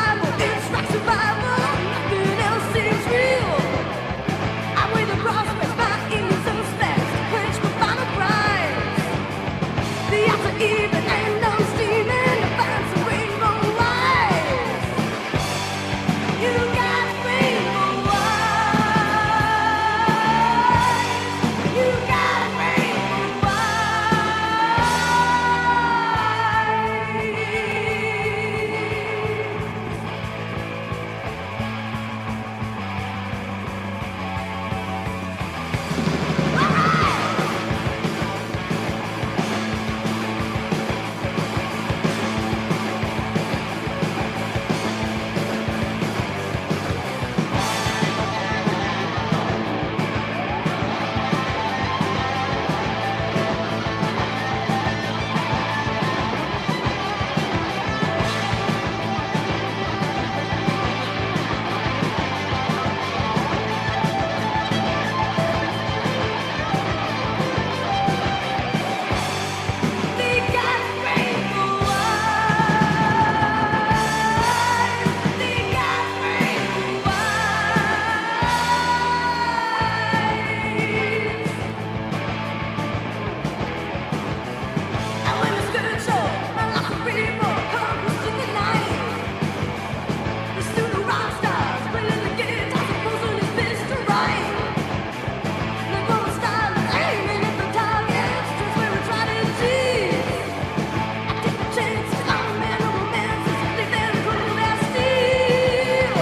primal, it's like survival. Nothing else seems real. I weigh the prospects, my ease and specs, quench my final prize. The odds are even and I'm steaming to find some rainbow eyes. You got rainbow eyes. You got rainbow They got rainbow eyes. They got rainbow eyes. And when the skirt show, my lots of people come to the night. The student rock stars playing the guitar, supposing it's Mr. Right. The gold star aiming at the targets, just where it's right and cheese. I take the chances, I'm a man of romances, think they're cool as steel.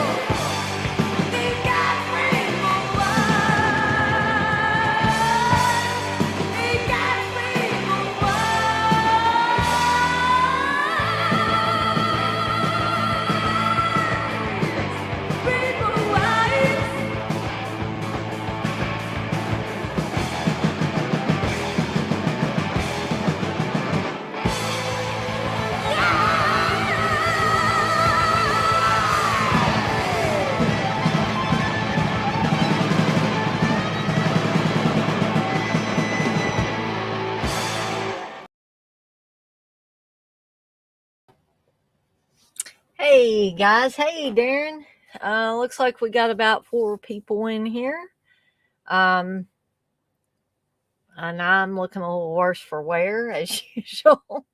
They got rainbow eyes. They got rainbow eyes. Rainbow eyes. Hey guys, hey Darren. Looks like we got about 4 people in here. And I'm looking a little worse for wear as usual.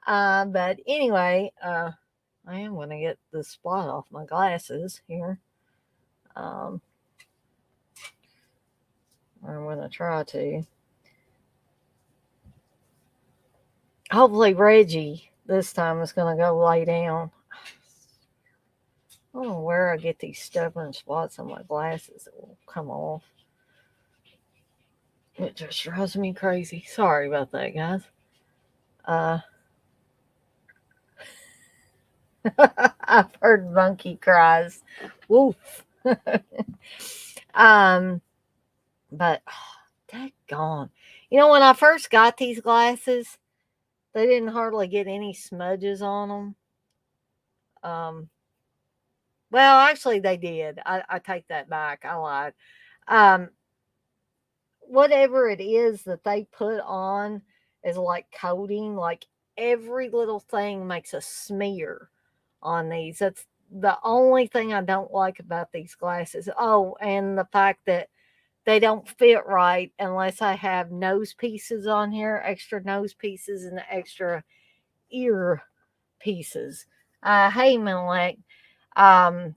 But anyway, I am going to get the spot off my glasses here. I'm going to try to. Hopefully Reggie this time is going to go lay down. I don't know where I get these stubborn spots on my glasses that will come off. It just drives me crazy. Sorry about that, guys. I've heard monkey cries. Woof. But daggone. You know, when I first got these glasses, they didn't hardly get any smudges on them. Well, actually, they did. I take that back. I lied. Whatever it is that they put on is like coating, like every little thing makes a smear on these. That's the only thing I don't like about these glasses. Oh, and the fact that they don't fit right unless I have nose pieces on here, extra nose pieces and extra ear pieces. Hey, Malek. Um,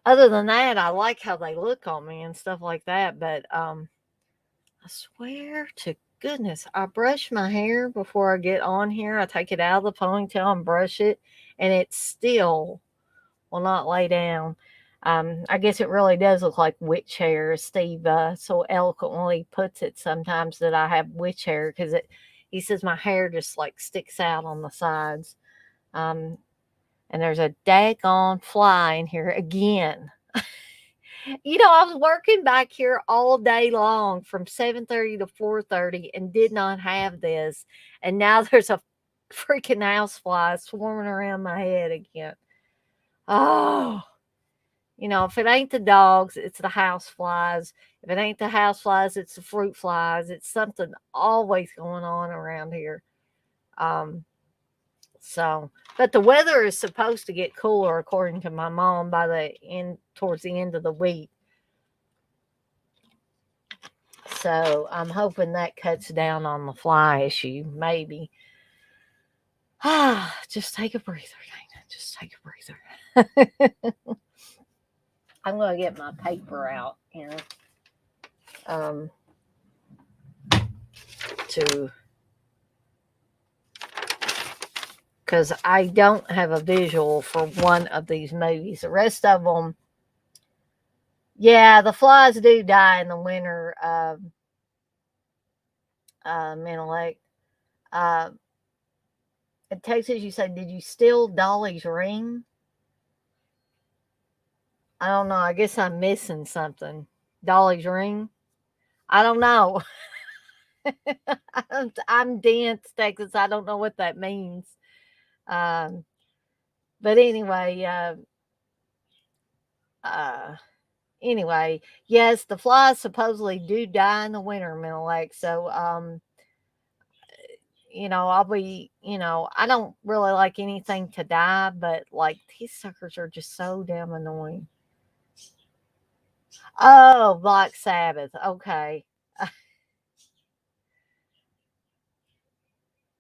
Other than that, I like how they look on me and stuff like that. But I swear to goodness, I brush my hair before I get on here. I take it out of the ponytail and brush it, and it still will not lay down. I guess it really does look like witch hair, as Steve so eloquently puts it sometimes, that I have witch hair, because he says my hair just like sticks out on the sides. And there's a daggone fly in here again. You know, I was working back here all day long from 7:30 to 4:30 and did not have this. And now there's a freaking housefly swarming around my head again. Oh, you know, if it ain't the dogs, it's the house flies. If it ain't the house flies, it's the fruit flies. It's something always going on around here. So, but the weather is supposed to get cooler, according to my mom, by the end towards the end of the week. So I'm hoping that cuts down on the fly issue. Maybe. Just take a breather, Dana. Just take a breather. I'm gonna get my paper out, um, to because I don't have a visual for one of these movies. The rest of them, yeah, the flies do die in the winter. Menelec. Uh, in Texas, you said, did you steal Dolly's ring? I don't know. I guess I'm missing something. Dolly's ring? I don't know. I'm dense, Texas. I don't know what that means. Um, but uh, anyway, yes, the flies supposedly do die in the winter, Middle Lake. So, I'll be, I don't really like anything to die, but like these suckers are just so damn annoying. Oh, Black Sabbath. Okay.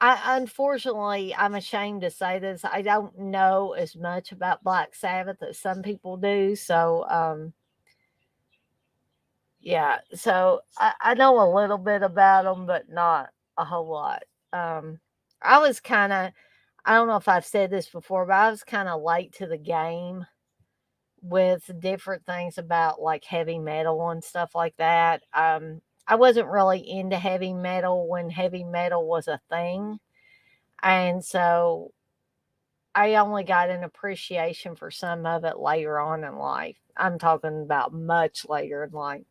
Unfortunately, I'm ashamed to say this. I don't know as much about Black Sabbath as some people do. So, yeah. So I know a little bit about them, but not a whole lot. Um, I was kind of, I don't know if I've said this before, but I was kind of late to the game with different things about like heavy metal and stuff like that. I wasn't really into heavy metal when heavy metal was a thing. And so I only got an appreciation for some of it later on in life. I'm talking about much later in life.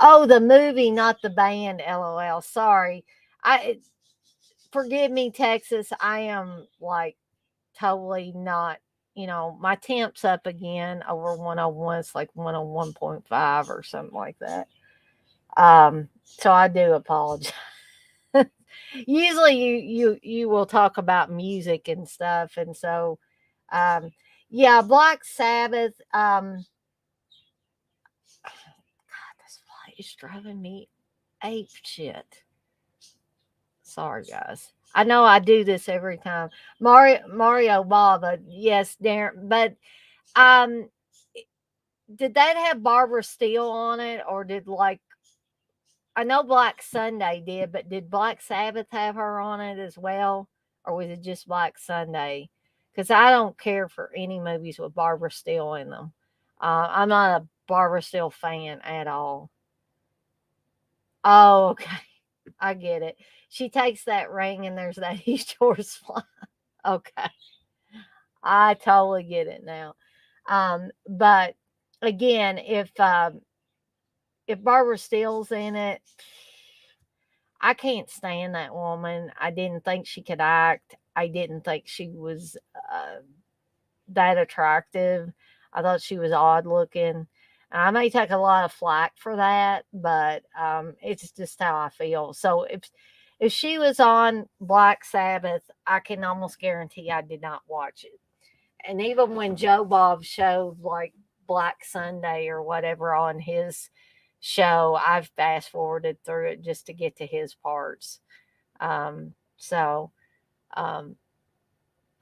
Oh, the movie, not the band. LOL. Sorry. I Forgive me, Texas. I am like totally not. My temp's up again over 101. It's like 101.5 or something like that. So I do apologize. Usually you will talk about music and stuff, and so um yeah, Black Sabbath. God, this fly is driving me ape shit. Sorry, guys. I know I do this every time. Mario Bava, yes, Darren. But um, did that have Barbara Steele on it, or did like I know Black Sunday did, but did Black Sabbath have her on it as well, or was it just Black Sunday? Because I don't care for any movies with Barbara Steele in them. I'm not a Barbara Steele fan at all. Oh, okay. I get it. She takes that ring and there's that East Shores fly. Okay. I totally get it now. But again, if Barbara Steele's in it, I can't stand that woman. I didn't think she could act. I didn't think she was that attractive. I thought she was odd looking. I may take a lot of flack for that, but it's just how I feel. So if she was on Black Sabbath, I can almost guarantee I did not watch it. And even when Joe Bob showed like Black Sunday or whatever on his show, I've fast forwarded through it just to get to his parts. So um,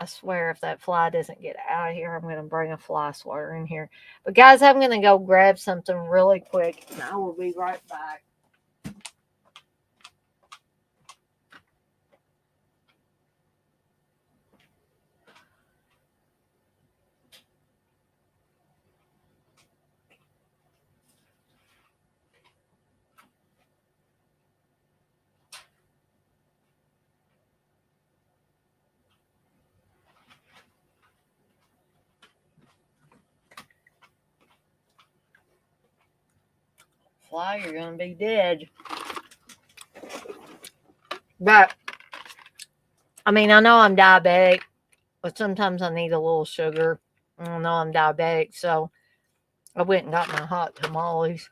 I swear if that fly doesn't get out of here, I'm going to bring a fly swatter in here. But guys, I'm going to go grab something really quick and I will be right back. Fly, you're going to be dead. But I mean, I know I'm diabetic, but sometimes I need a little sugar. I know I'm diabetic, so I went and got my hot tamales.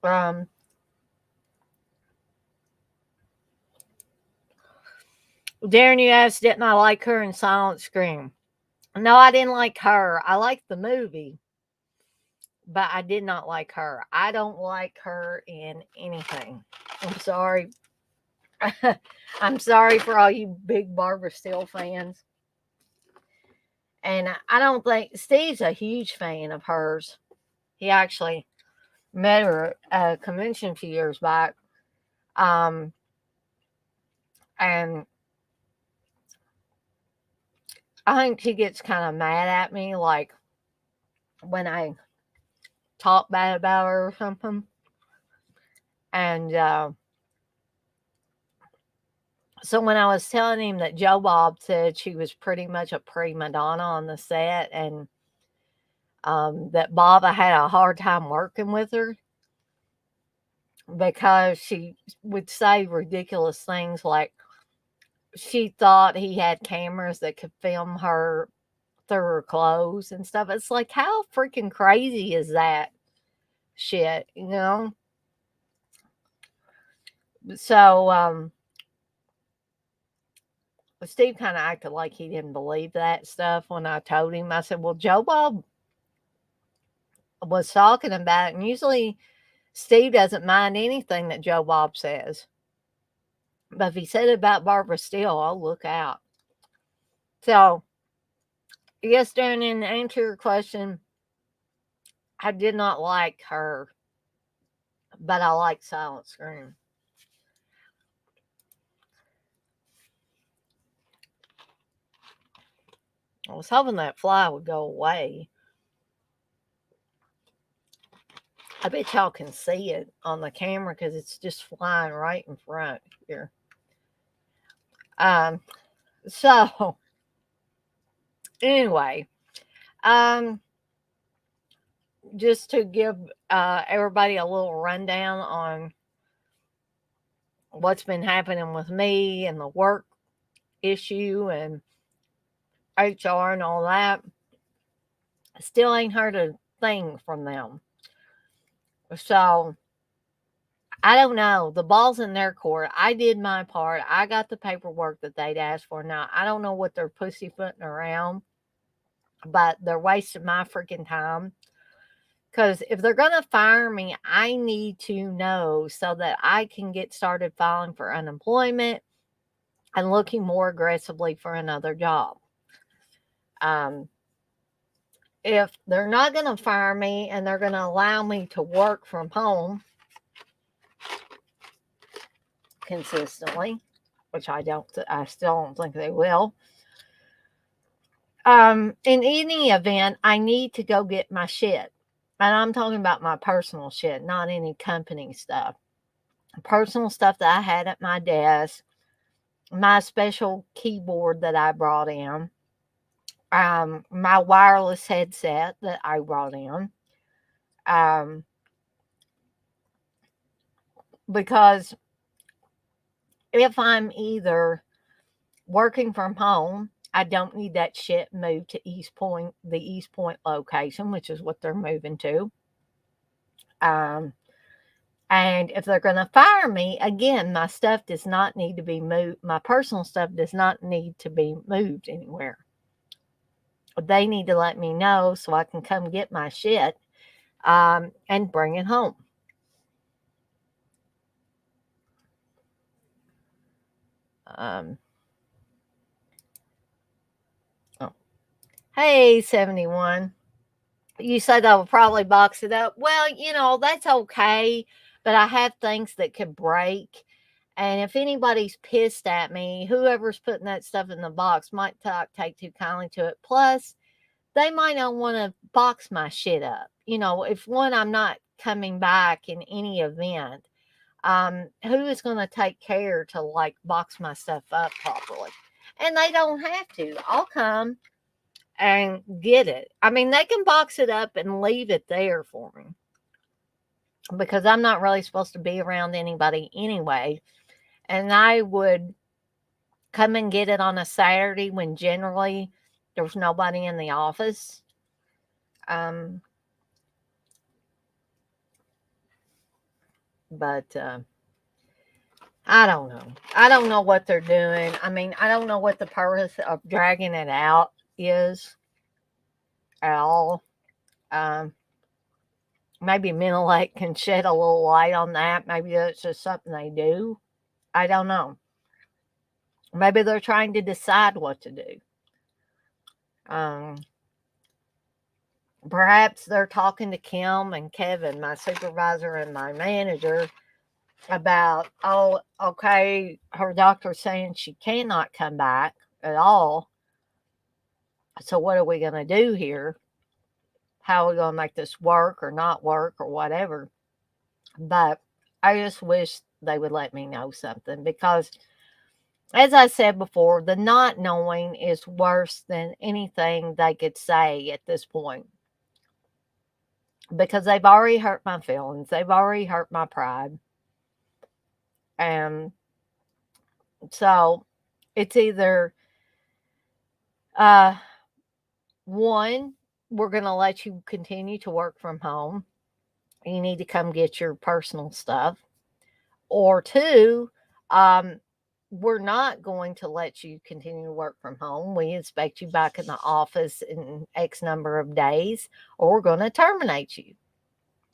Um, Darren, you asked, didn't I like her in Silent Scream? No, I didn't like her. I liked the movie, but I did not like her. I don't like her in anything. I'm sorry. I'm sorry for all you big Barbara Steele fans. And I don't think Steve's a huge fan of hers. He actually met her at a convention a few years back. Um, and I think she gets kind of mad at me, like when I talk bad about her or something. And so when I was telling him that Joe Bob said she was pretty much a prima donna on the set, and that Baba had a hard time working with her because she would say ridiculous things like she thought he had cameras that could film her through her clothes and stuff. It's like, how freaking crazy is that shit, you know? So Steve kind of acted like he didn't believe that stuff when I told him. I said, well, Joe Bob was talking about it, and usually Steve doesn't mind anything that Joe Bob says. But if he said it about Barbara Steele, oh, look out. So, yes, Darren, in answer your question, I did not like her, but I like Silent Scream. I was hoping that fly would go away. I bet y'all can see it on the camera because it's just flying right in front here. So anyway, um, just to give everybody a little rundown on what's been happening with me and the work issue and HR and all that. Still ain't heard a thing from them. So I don't know. The ball's in their court. I did my part. I got the paperwork that they'd asked for. Now, I don't know what they're pussyfooting around, but they're wasting my freaking time. Because if they're going to fire me, I need to know so that I can get started filing for unemployment and looking more aggressively for another job. If they're not going to fire me and they're going to allow me to work from home consistently, which I still don't think they will. In any event, I need to go get my shit. And I'm talking about my personal shit, not any company stuff. Personal stuff that I had at my desk, my special keyboard that I brought in, my wireless headset that I brought in. Because if I'm either working from home, I don't need that shit moved to the East Point location, which is what they're moving to. And if they're going to fire me, again, my stuff does not need to be moved. My personal stuff does not need to be moved anywhere. They need to let me know so I can come get my shit and bring it home. Hey, 71. You said I would probably box it up. Well, that's okay, but I have things that could break. And if anybody's pissed at me, whoever's putting that stuff in the box might take too kindly to it. Plus, they might not want to box my shit up. If I'm not coming back in any event, who is going to take care to box my stuff up properly? And they don't have to. I'll come and get it. I mean, they can box it up and leave it there for me because I'm not really supposed to be around anybody anyway. And I would come and get it on a Saturday when generally there's nobody in the office. But I don't know. I don't know what they're doing. I mean, I don't know what the purpose of dragging it out is at all. Um, Maybe Menelec can shed a little light on that. Maybe that's just something they do. I don't know. Maybe they're trying to decide what to do. Um, Perhaps they're talking to Kim and Kevin, my supervisor and my manager, about, oh, okay, her doctor's saying she cannot come back at all. So what are we going to do here? How are we going to make this work or not work or whatever? But I just wish they would let me know something because, as I said before, the not knowing is worse than anything they could say at this point because they've already hurt my feelings. They've already hurt my pride. And so it's either uh, one, we're going to let you continue to work from home. You need to come get your personal stuff. Or two, um, we're not going to let you continue to work from home. We expect you back in the office in X number of days, or we're going to terminate you.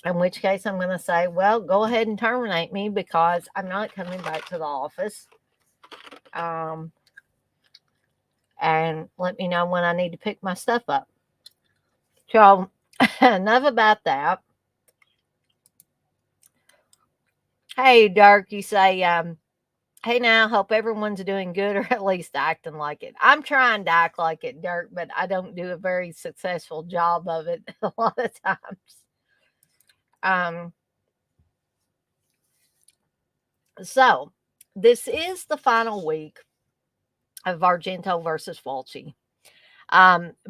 In which case, I'm going to say, well, go ahead and terminate me because I'm not coming back to the office. Um, and let me know when I need to pick my stuff up. So, enough about that. Hey, Dirk, you say, hey now, hope everyone's doing good or at least acting like it. I'm trying to act like it, Dirk, but I don't do a very successful job of it a lot of times. So, this is the final week of Argento versus Fulci.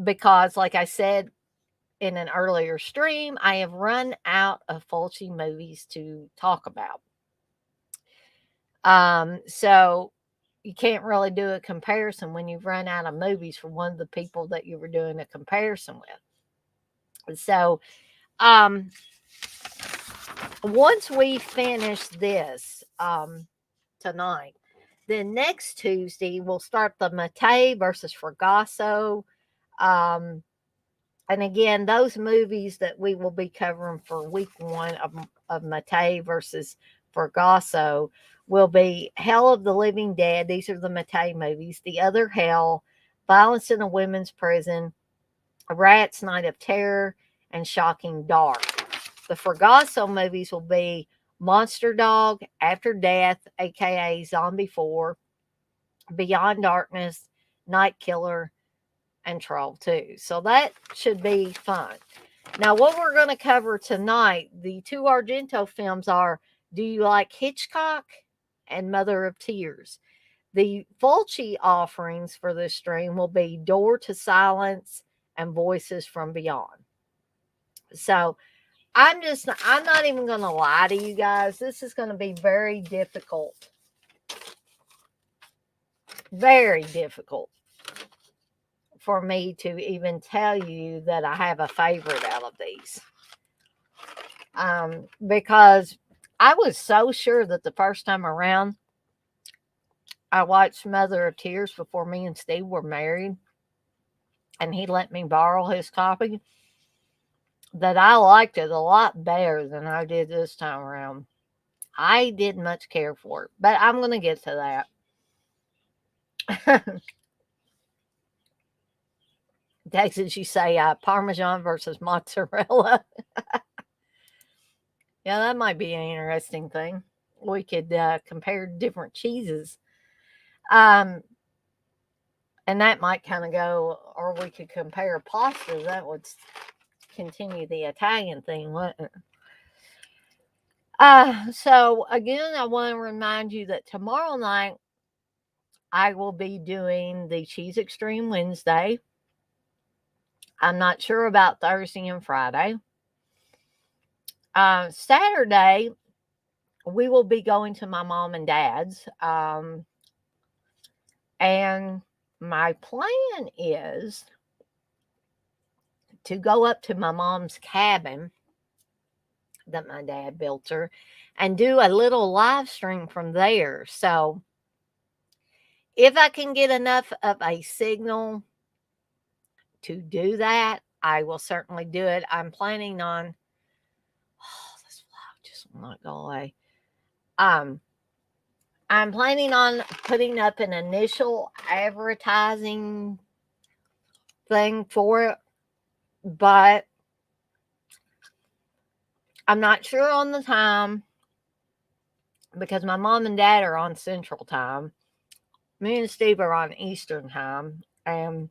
Because, like I said in an earlier stream, I have run out of Fulci movies to talk about. So you can't really do a comparison when you've run out of movies for one of the people that you were doing a comparison with. So, um, once we finish this tonight, then next Tuesday we'll start the Matei versus Fragasso. And again, those movies that we will be covering for week one of Matei versus Fragasso will be Hell of the Living Dead. These are the Matei movies. The Other Hell, Violence in a Women's Prison, A Rat's Night of Terror, and Shocking Dark. The Fragasso movies will be Monster Dog, After Death, aka Zombie 4, Beyond Darkness, Night Killer, and Troll 2. So that should be fun. Now, what we're going to cover tonight, the two Argento films are Do You Like Hitchcock and Mother of Tears. The Fulci offerings for this stream will be Door to Silence and Voices from Beyond. So I'm not even going to lie to you guys. This is going to be very difficult. Very difficult for me to even tell you that I have a favorite out of these. Because I was so sure that the first time around I watched Mother of Tears before me and Steve were married, and he let me borrow his copy, that I liked it a lot better than I did this time around. I didn't much care for it, but I'm going to get to that. Texas, you say Parmesan versus mozzarella. Yeah, that might be an interesting thing. We could compare different cheeses. And that might kind of go, or we could compare pastas. That would continue the Italian thing, wouldn't it? So again, I want to remind you that tomorrow night I will be doing the Cheese Extreme Wednesday. I'm not sure about Thursday and Friday. Saturday, we will be going to my mom and dad's. And my plan is to go up to my mom's cabin that my dad built her and do a little live stream from there. So if I can get enough of a signal to do that, I will certainly do it. I'm planning on, oh, this flower just will not go away. Um, I'm planning on putting up an initial advertising thing for it, but I'm not sure on the time because my mom and dad are on Central Time. Me and Steve are on Eastern Time, and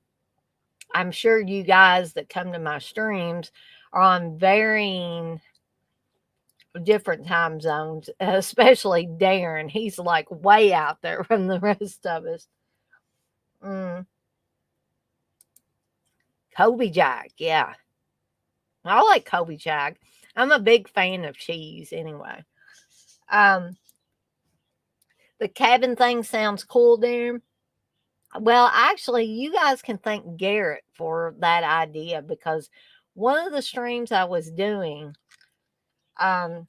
I'm sure you guys that come to my streams are on varying different time zones, especially Darren. He's like way out there from the rest of us. Mm. Kobe Jack, yeah. I like Kobe Jack. I'm a big fan of cheese anyway. Um, the cabin thing sounds cool, Darren. Well, actually, you guys can thank Garrett for that idea because one of the streams I was doing, um,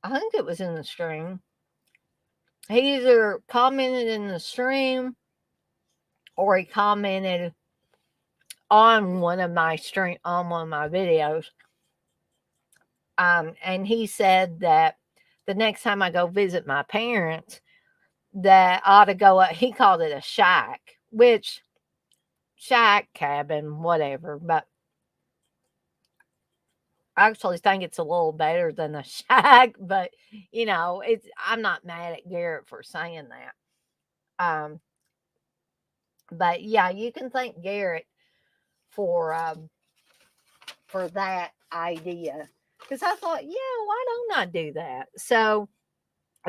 I think it was in the stream. He either commented in the stream or he commented on one of my videos. And he said that the next time I go visit my parents, that I ought to go up. He called it a shack, which shack cabin, whatever. But I actually think it's a little better than a shack. But it's I'm not mad at Garrett for saying that. But yeah, you can thank Garrett for that idea because I thought, yeah, why don't I do that? So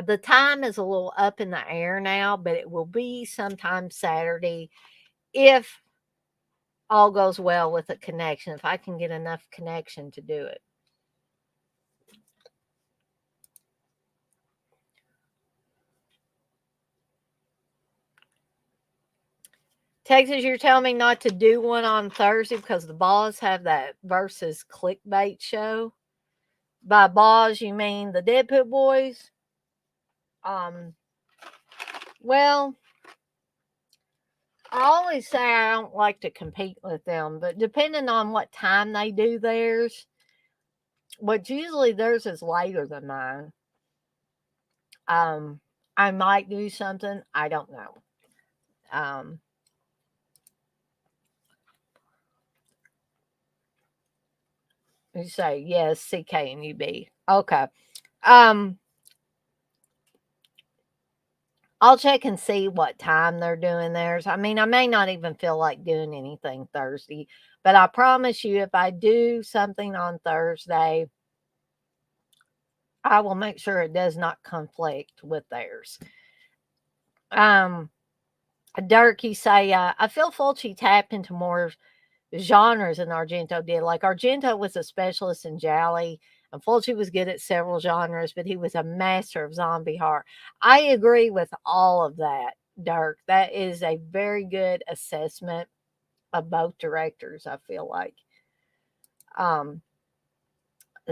the time is a little up in the air now, but it will be sometime Saturday if all goes well with the connection, if I can get enough connection to do it. Texas, you're telling me not to do one on Thursday because the Boss have that versus clickbait show. By Boss, you mean the Deadpool Boys? Um, well, I always say I don't like to compete with them, but depending on what time they do theirs, which usually theirs is later than mine, um, I might do something. I don't know. Um, you say yes, CK and UB. Okay. Um, I'll check and see what time they're doing theirs. I mean, I may not even feel like doing anything Thursday, but I promise you, if I do something on Thursday, I will make sure it does not conflict with theirs. Um, Dirk, you say, I feel Fulci tapped into more genres than Argento did. Like Argento was a specialist in Jolly, and Fulci was good at several genres, but he was a master of zombie horror. I agree with all of that, Dirk. That is a very good assessment of both directors, I feel like. Um,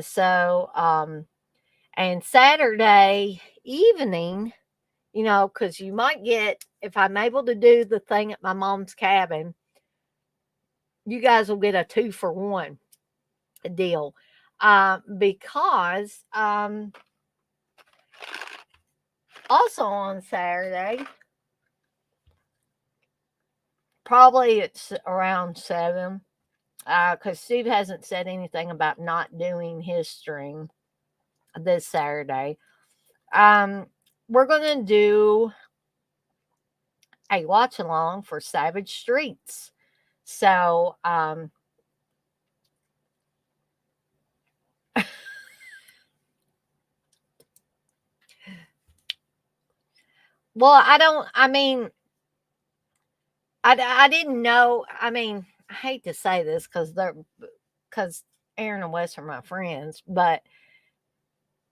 so, and Saturday evening, because you might get, if I'm able to do the thing at my mom's cabin, you guys will get a 2-for-1 deal. Because also on Saturday, probably it's around 7, because Steve hasn't said anything about not doing his stream this Saturday. We're going to do a watch along for Savage Streets. So, well, I mean, I didn't know. I mean, I hate to say this because Aaron and Wes are my friends, but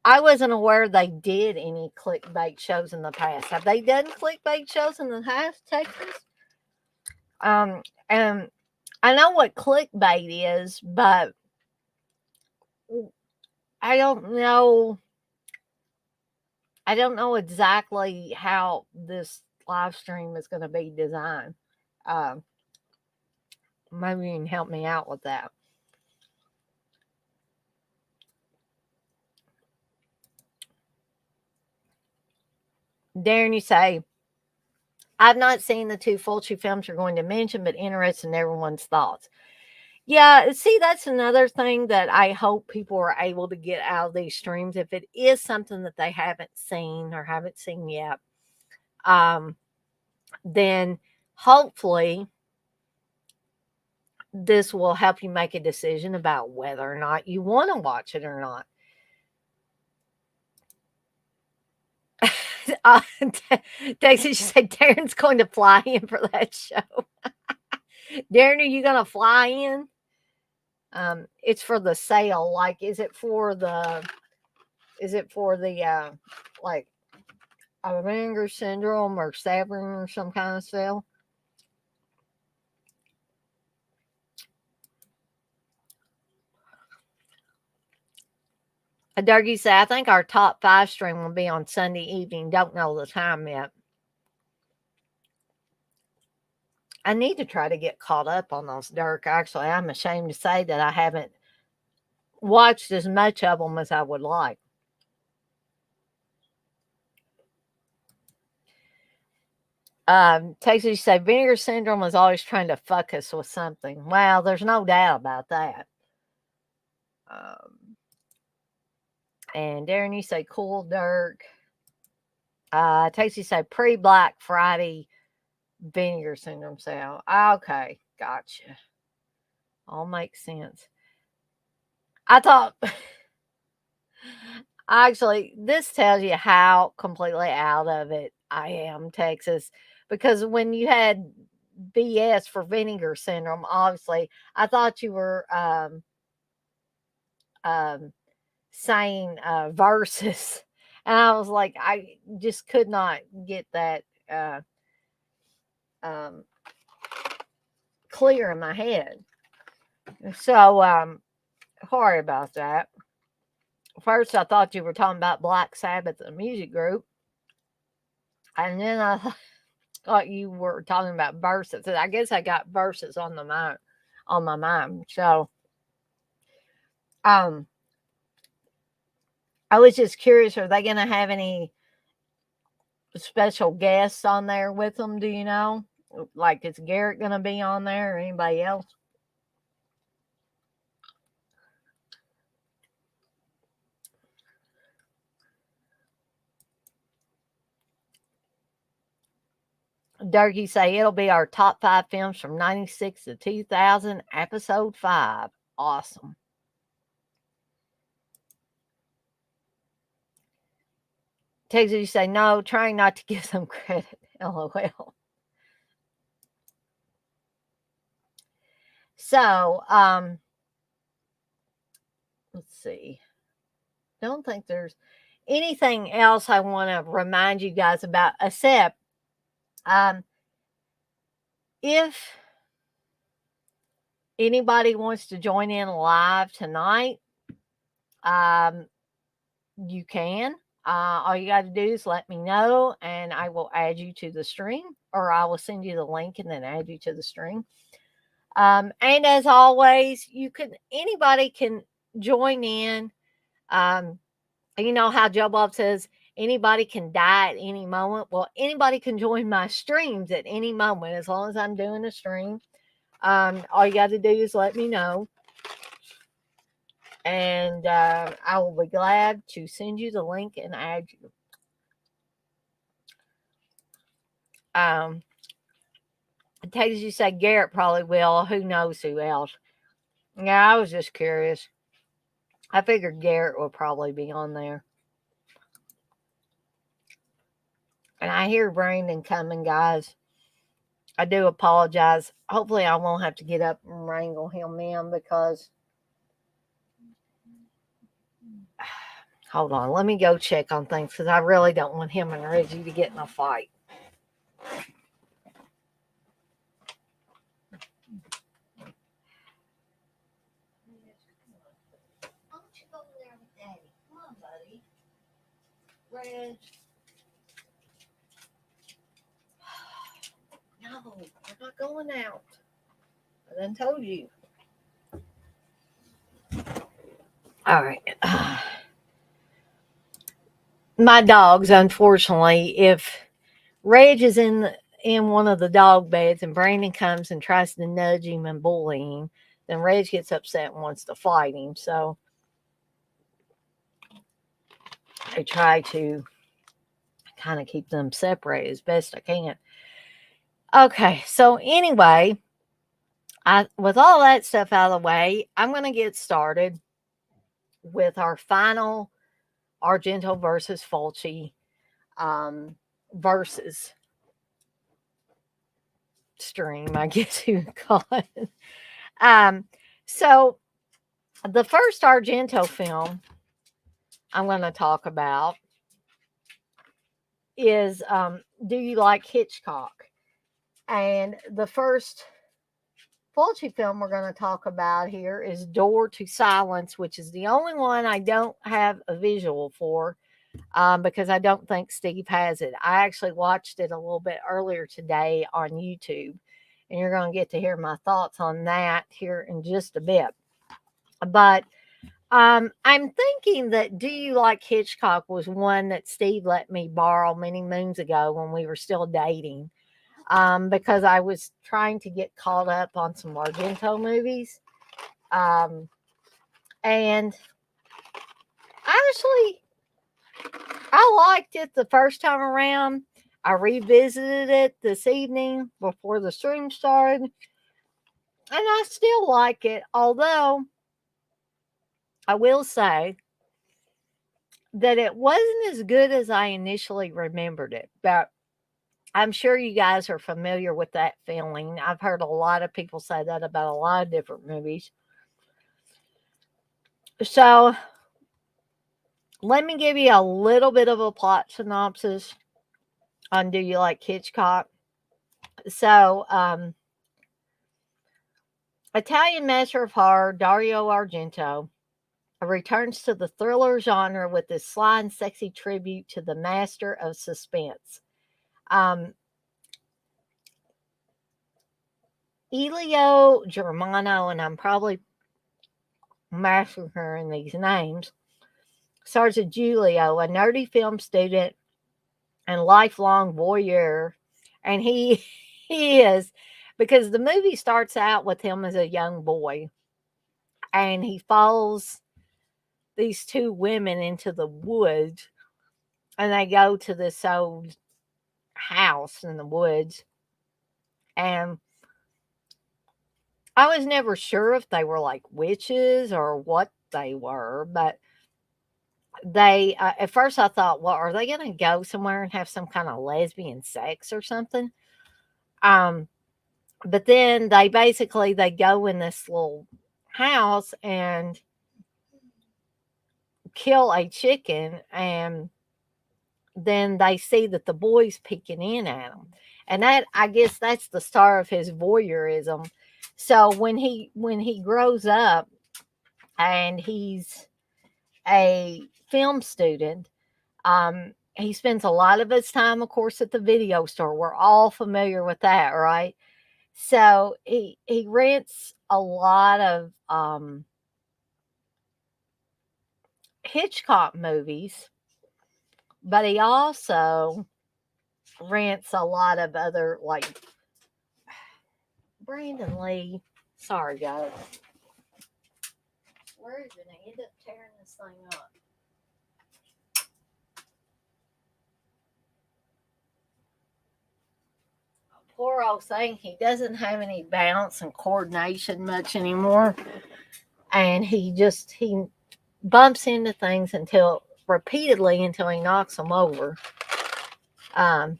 I wasn't aware they did any clickbait shows in the past. Have they done clickbait shows in the past, Texas? And I know what clickbait is, but I don't know. I don't know exactly how this live stream is going to be designed. Um, Maybe you can help me out with that. Darren, you say, I've not seen the two Fulci films you're going to mention, but interested in everyone's thoughts. Yeah, see, that's another thing that I hope people are able to get out of these streams. If it is something that they haven't seen or haven't seen yet, um, then hopefully this will help you make a decision about whether or not you want to watch it or not. Daisy, you said Darren's going to fly in for that show. Darren, are you going to fly in? It's for the sale. Like, is it for the like a Vinegar Syndrome or Savern or some kind of sale? A Dougie said, I think our top 5 stream will be on Sunday evening. Don't know the time yet. I need to try to get caught up on those, Dirk. Actually, I'm ashamed to say that I haven't watched as much of them as I would like. Texas say Vinegar Syndrome is always trying to fuck us with something. Well, there's no doubt about that. And Darren, you say cool, Dirk. Tasty say pre-Black Friday Vinegar Syndrome sale. Okay, gotcha. All makes sense. I thought, actually, this tells you how completely out of it I am, Texas. Because when you had BS for Vinegar Syndrome, obviously, I thought you were saying verses. And I was like, I just could not get that um, clear in my head. So, sorry about that. First, I thought you were talking about Black Sabbath, the music group. And then I thought you were talking about verses. I guess I got verses on my mind. So, I was just curious, are they going to have any special guests on there with them? Do you know? Like, is Garrett going to be on there or anybody else? Durkee say it'll be our top 5 films from 96 to 2000, episode 5. Awesome. Texas, you say no, trying not to give them credit. LOL. So, let's see. Don't think there's anything else I want to remind you guys about, except if anybody wants to join in live tonight, you can. All you got to do is let me know, and I will add you to the stream, or I will send you the link and then add you to the stream. And as always, anybody can join in. You know how Joe Bob says anybody can die at any moment. Well, anybody can join my streams at any moment as long as I'm doing a stream. All you got to do is let me know, and I will be glad to send you the link and add you. Takes you say Garrett probably will. Who knows who else? Yeah, I was just curious. I figured Garrett will probably be on there. And I hear Brandon coming, guys. I do apologize. Hopefully, I won't have to get up and wrangle him in because. Hold on. Let me go check on things because I really don't want him and Reggie to get in a fight. Reg. No, we're not going out. I done told you. All right. My dogs, unfortunately, if Reg is in one of the dog beds and Brandon comes and tries to nudge him and bully him, then Reg gets upset and wants to fight him. So I try to kind of keep them separated as best I can. Okay, so anyway, with all that stuff out of the way, I'm going to get started with our final Argento versus Fulci um, versus stream, I guess you would call it. Um, so the first Argento film I'm going to talk about is Do You Like Hitchcock? And the first Fulci film we're going to talk about here is Door to Silence, which is the only one I don't have a visual for because I don't think Steve has it. I actually watched it a little bit earlier today on YouTube, and you're going to get to hear my thoughts on that here in just a bit. But I'm thinking that Do You Like Hitchcock was one that Steve let me borrow many moons ago when we were still dating. Because I was trying to get caught up on some Argento movies. And actually, I liked it the first time around. I revisited it this evening before the stream started, and I still like it. Although I will say that it wasn't as good as I initially remembered it. But I'm sure you guys are familiar with that feeling. I've heard a lot of people say that about a lot of different movies. So let me give you a little bit of a plot synopsis on Do You Like Hitchcock? So, Italian master of horror Dario Argento returns to the thriller genre with this sly and sexy tribute to the master of suspense. Elio Germano, and I'm probably massacring these names, stars as Giulio, a nerdy film student and lifelong voyeur. And he is, because the movie starts out with him as a young boy and he follows these two women into the woods and they go to this old house in the woods. And I was never sure if they were like witches or what they were, but they at first I thought, well, are they going to go somewhere and have some kind of lesbian sex or something? But then they go in this little house and kill a chicken, and then they see that the boy's peeking in at them, and that, I guess, that's the start of his voyeurism. So when he grows up and he's a film student, he spends a lot of his time, of course, at the video store. We're all familiar with that, right? So he rents a lot of Hitchcock movies, but he also rents a lot of other, like, Brandon Lee. Sorry, guys. Where is it? I end up tearing this thing up. Poor old thing. He doesn't have any balance and coordination much anymore, and he bumps into things until repeatedly until he knocks them over. Um,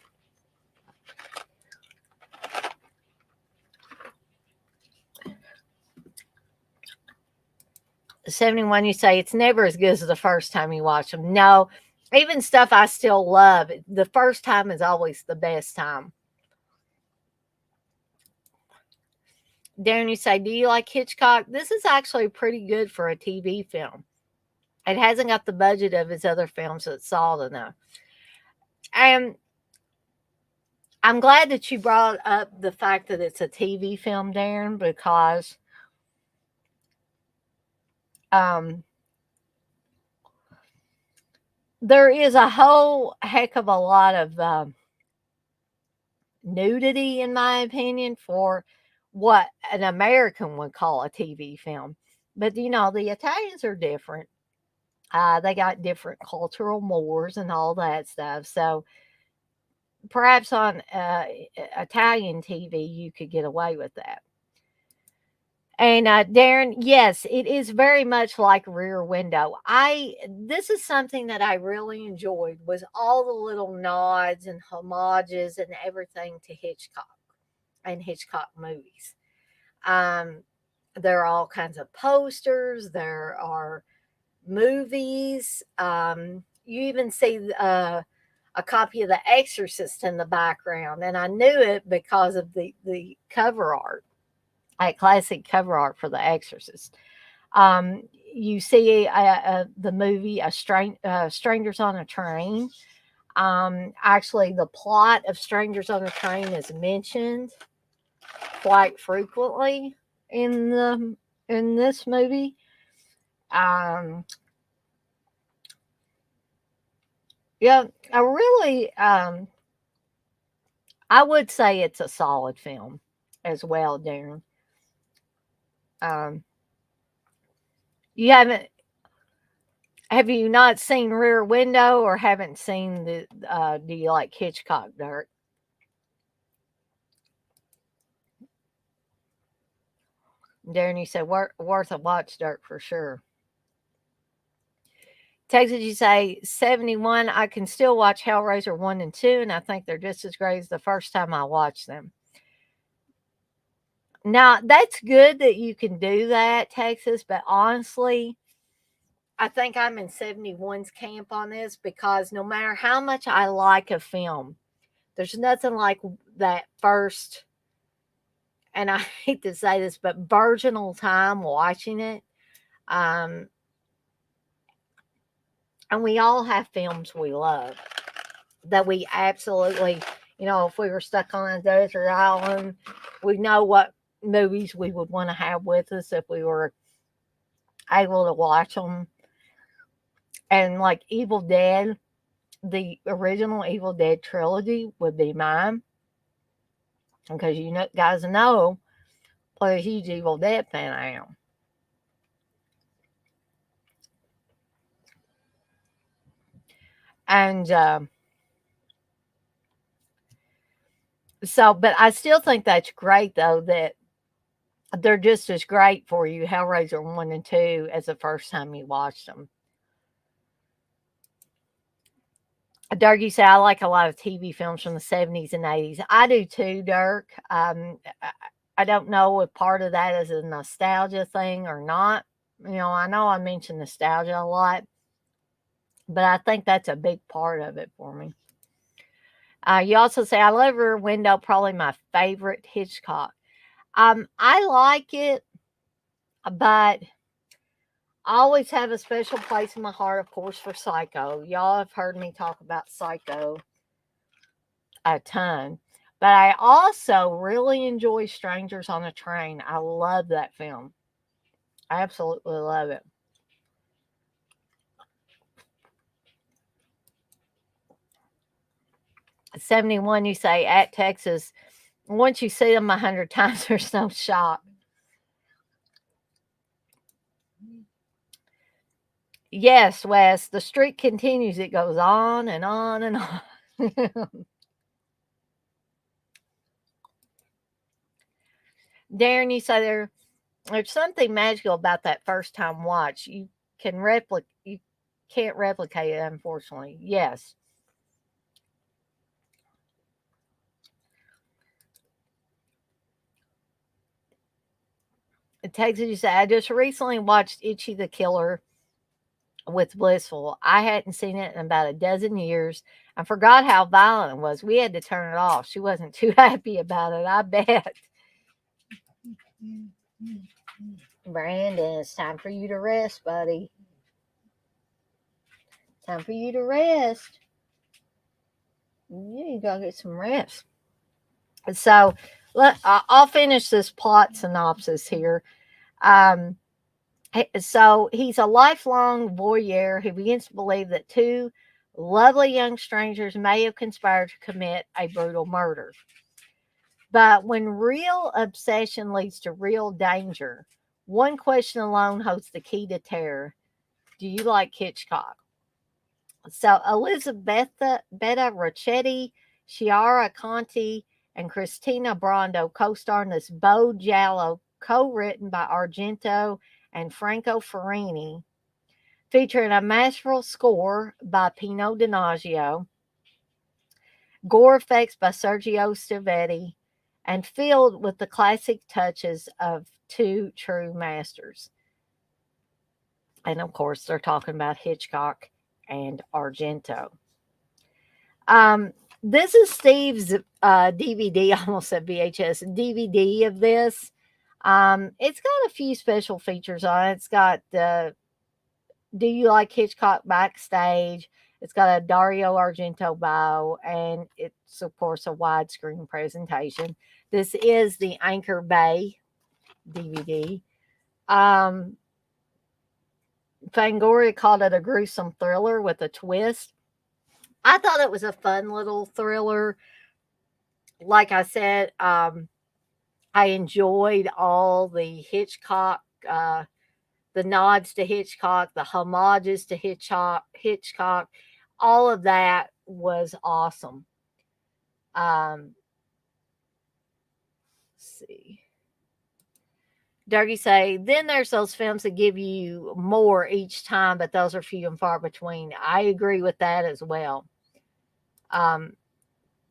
71, you say it's never as good as the first time you watch them. No, even stuff I still love, the first time is always the best time. Darren, you say, do you like Hitchcock? This is actually pretty good for a TV film. It hasn't got the budget of his other films, so it's solid enough. And I'm glad that you brought up the fact that it's a TV film, Darren, because um, there is a whole heck of a lot of nudity, in my opinion, for what an American would call a TV film. But the Italians are different. They got different cultural mores and all that stuff. So perhaps on Italian TV, you could get away with that. And Darren, yes, it is very much like Rear Window. I This is something that I really enjoyed, was all the little nods and homages and everything to Hitchcock and Hitchcock movies. Um, there are all kinds of posters. There are movies. You even see a copy of The Exorcist in the background, and I knew it because of the cover art, like classic cover art for The Exorcist. Um, you see the movie Strangers on a Train. Actually, the plot of Strangers on a Train is mentioned quite frequently in this movie. Um, yeah, I would say it's a solid film as well, Darren. Um, you haven't Have you not seen Rear Window, or haven't seen do you like Hitchcock, Dirk? Darren, you said worth a watch, Dirk, for sure. Texas, you say 71. I can still watch Hellraiser 1 and 2, and I think they're just as great as the first time I watched them. Now, that's good that you can do that, Texas, but honestly, I think I'm in 71's camp on this, because no matter how much I like a film, there's nothing like that first, and I hate to say this, but virginal time watching it. Um, and we all have films we love that we absolutely, if we were stuck on a desert island, we know what movies we would want to have with us if we were able to watch them. And like Evil Dead, the original Evil Dead trilogy would be mine, because guys know what a huge Evil Dead fan I am. And but I still think that's great, though, that they're just as great for you, Hellraiser 1 and 2, as the first time you watched them. Dirk, you say, I like a lot of TV films from the 70s and 80s. I do too, Dirk. I don't know if part of that is a nostalgia thing or not. I know I mention nostalgia a lot, but I think that's a big part of it for me. You also say, I love Rear Window, probably my favorite Hitchcock. I like it, but I always have a special place in my heart, of course, for Psycho. Y'all have heard me talk about Psycho a ton. But I also really enjoy Strangers on a Train. I love that film. I absolutely love it. 71, you say, at Texas. Once you see them 100 times, there's no shock. Yes, Wes, the streak continues. It goes on and on and on. Darren, you say there's something magical about that first time watch. You can't replicate it, unfortunately. Yes. Texas, you say, I just recently watched Itchy the Killer with Blissful. I hadn't seen it in about a dozen years. I forgot how violent it was. We had to turn it off. She wasn't too happy about it, I bet. Brandon, it's time for you to rest, buddy. time for you to rest. Yeah, you gotta get some rest. So I'll finish this plot synopsis here. Um, so he's a lifelong voyeur who begins to believe that two lovely young strangers may have conspired to commit a brutal murder. But when real obsession leads to real danger, one question alone holds the key to terror. Do you like Hitchcock? So Elizabetta Betta Rocchetti, Chiara Conti, and Christina Brando co-star in this Bo Giallo, co-written by Argento and Franco Ferrini, featuring a masterful score by Pino Donaggio, gore effects by Sergio Stivetti, and filled with the classic touches of two true masters. And of course, they're talking about Hitchcock and Argento. Um, this is Steve's DVD, I almost said VHS, DVD of this. It's got a few special features on it. It's got Do You Like Hitchcock backstage? It's got a Dario Argento bio, and it's, of course, a widescreen presentation. This is the Anchor Bay DVD. Fangoria called it a gruesome thriller with a twist. I thought it was a fun little thriller. Like I said, I enjoyed all the Hitchcock, the nods to Hitchcock, the homages to Hitchcock. All of that was awesome. Let's see. Dougie say, then there's those films that give you more each time, but those are few and far between. I agree with that as well. Darren,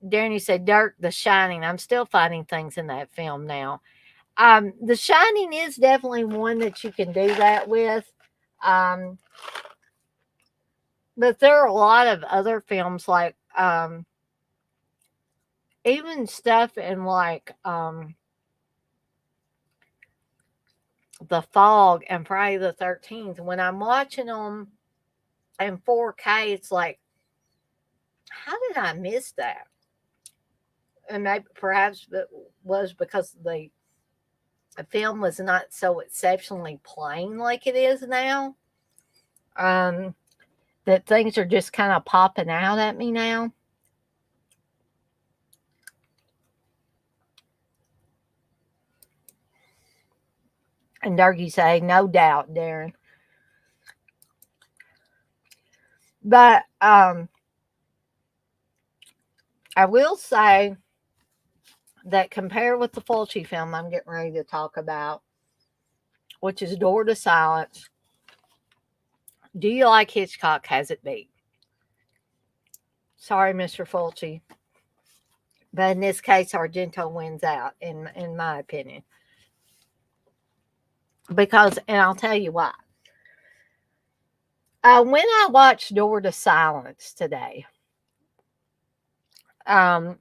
you said Dirk, The Shining. I'm still finding things in that film now. The Shining is definitely one that you can do that with. But there are a lot of other films like even stuff in like The Fog and Friday the 13th. When I'm watching them in 4K, it's like, how did I miss that? And maybe perhaps it was because the film was not so exceptionally plain like it is now. That things are just kind of popping out at me now. And Darky say, no doubt, Darren. But I will say that compared with the Fulci film I'm getting ready to talk about, which is Door to Silence, Do You Like Hitchcock has it beat. Sorry, Mr. Fulci. But in this case, Argento wins out, in my opinion. Because, and I'll tell you why. When I watched Door to Silence today, I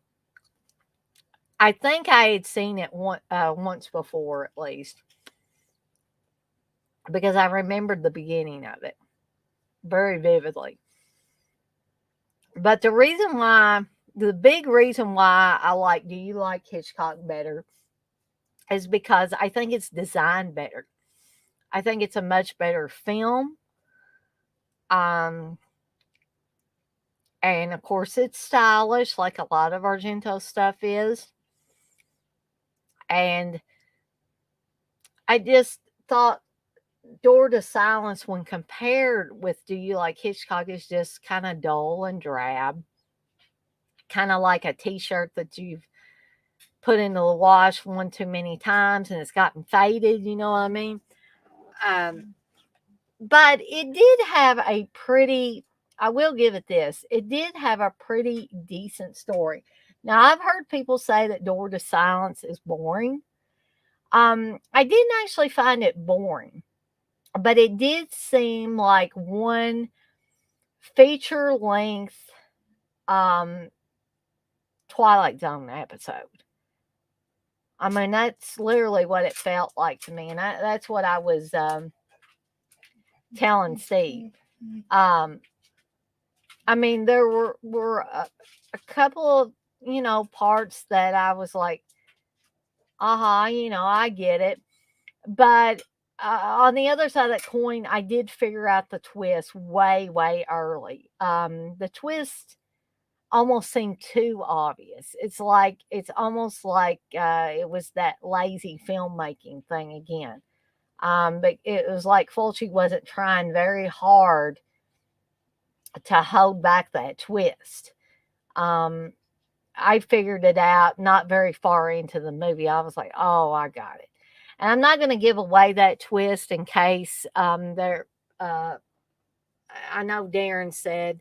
think I had seen it once before at least. Because I remembered the beginning of it very vividly. But the big reason why I like Do You Like Hitchcock better is because I think it's designed better. I think it's a much better film. And of course it's stylish like a lot of Argento stuff is. And I just thought Door to Silence, when compared with Do You Like Hitchcock, is just kind of dull and drab. Kind of like a t-shirt that you've put into the wash one too many times and it's gotten faded, you know what I mean? But it did have a pretty, I will give it this, it did have a pretty decent story. Now, I've heard people say that Door to Silence is boring. I didn't actually find it boring, but it did seem like one feature length Twilight Zone episode. I mean, that's literally what it felt like to me, and that's what I was telling Steve. I mean, there were a couple of, parts that I was like, I get it. But on the other side of that coin, I did figure out the twist way, way early. The twist almost seemed too obvious. It's almost like it was that lazy filmmaking thing again. But it was like Fulci wasn't trying very hard to hold back that twist. Um, I figured it out not very far into the movie. I was like, "Oh, I got it." And I'm not going to give away that twist in case there. Uh, I know Darren said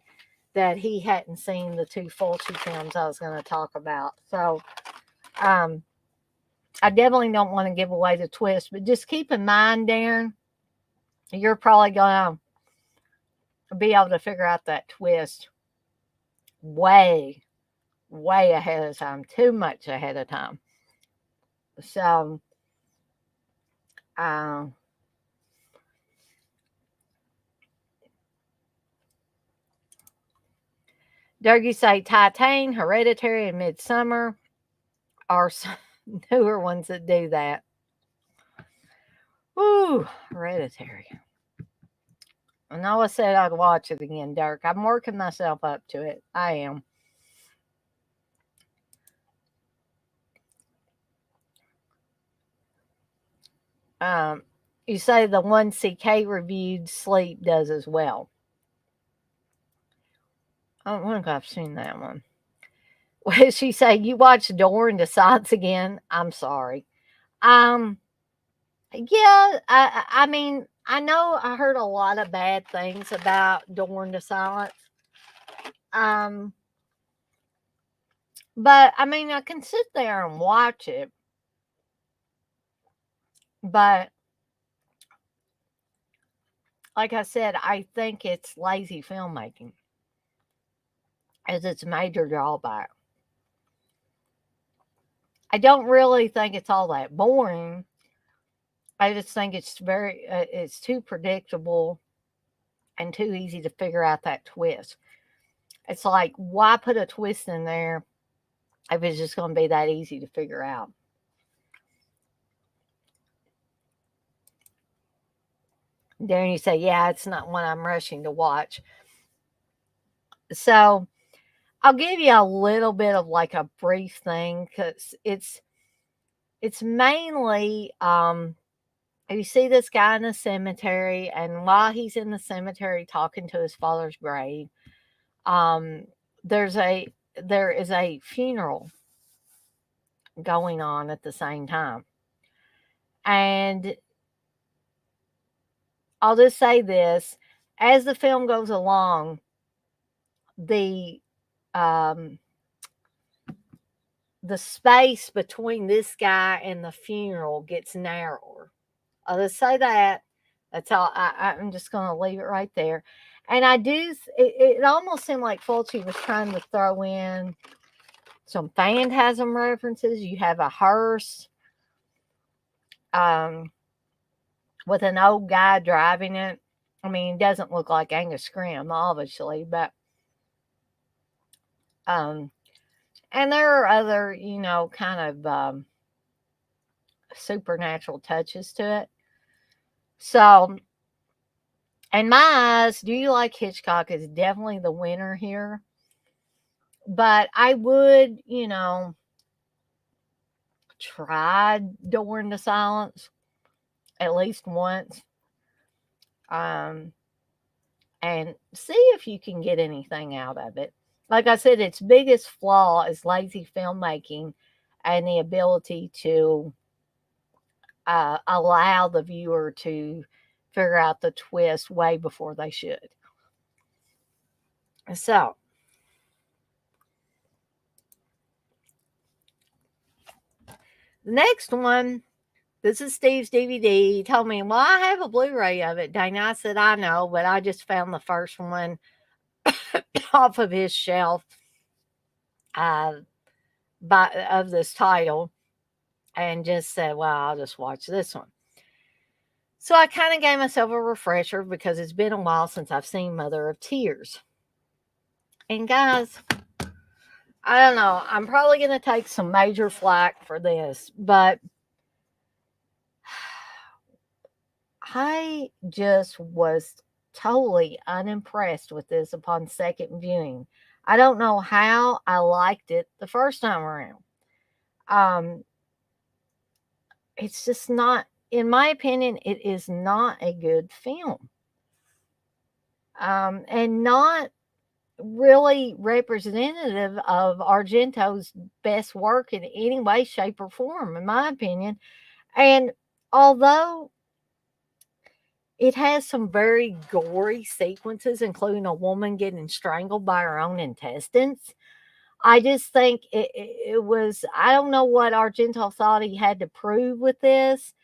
that he hadn't seen the two Fulci films I was going to talk about, so um, I definitely don't want to give away the twist. But just keep in mind, Darren, you're probably going to be able to figure out that twist way, way ahead of time, too much ahead of time. So, um, Dougie say Titan, Hereditary, and Midsummer are some newer ones that do that. Ooh, Hereditary. I know I said I'd watch it again, Dirk. I'm working myself up to it. I am. Um, you say the one CK reviewed Sleep does as well. I don't think I've seen that one. What did she say? You watched Door into Silence again? I'm sorry. Um, yeah, I mean, I know I heard a lot of bad things about Door into Silence. Um, but I mean, I can sit there and watch it, but like I said, I think it's lazy filmmaking as its major drawback. I don't really think it's all that boring. I just think it's too predictable and too easy to figure out that twist. It's like, why put a twist in there if it's just going to be that easy to figure out? Then you say, yeah, it's not one I'm rushing to watch. So I'll give you a little bit of like a brief thing because it's mainly you see this guy in the cemetery, and while he's in the cemetery talking to his father's grave, um, there's a there is a funeral going on at the same time. And I'll just say this: as the film goes along, the um, the space between this guy and the funeral gets narrower. I'll just say that. That's all. I'm just going to leave it right there. And I do. It almost seemed like Fulci was trying to throw in some Phantasm references. You have a hearse um, with an old guy driving it. I mean, it doesn't look like Angus Scrim, obviously, but um, and there are other, kind of supernatural touches to it. So, in my eyes, Do You Like Hitchcock is definitely the winner here. But I would, try Door into Silence at least once. Um, and see if you can get anything out of it. Like I said, its biggest flaw is lazy filmmaking and the ability to allow the viewer to figure out the twist way before they should. So, the next one, this is Steve's DVD. He told me, well, I have a Blu ray of it, Dana. I said, I know, but I just found the first one off of his shelf uh, of this title and just said, well, I'll just watch this one. So I kind of gave myself a refresher because it's been a while since I've seen Mother of Tears. And guys, I don't know. I'm probably going to take some major flack for this, but I just was totally unimpressed with this upon second viewing. I don't know how I liked it the first time around. Um, it's just not, in my opinion, it is not a good film. And not really representative of Argento's best work in any way, shape, or form, in my opinion. And although it has some very gory sequences, including a woman getting strangled by her own intestines, I just think it was, I don't know what Argento thought he had to prove with this,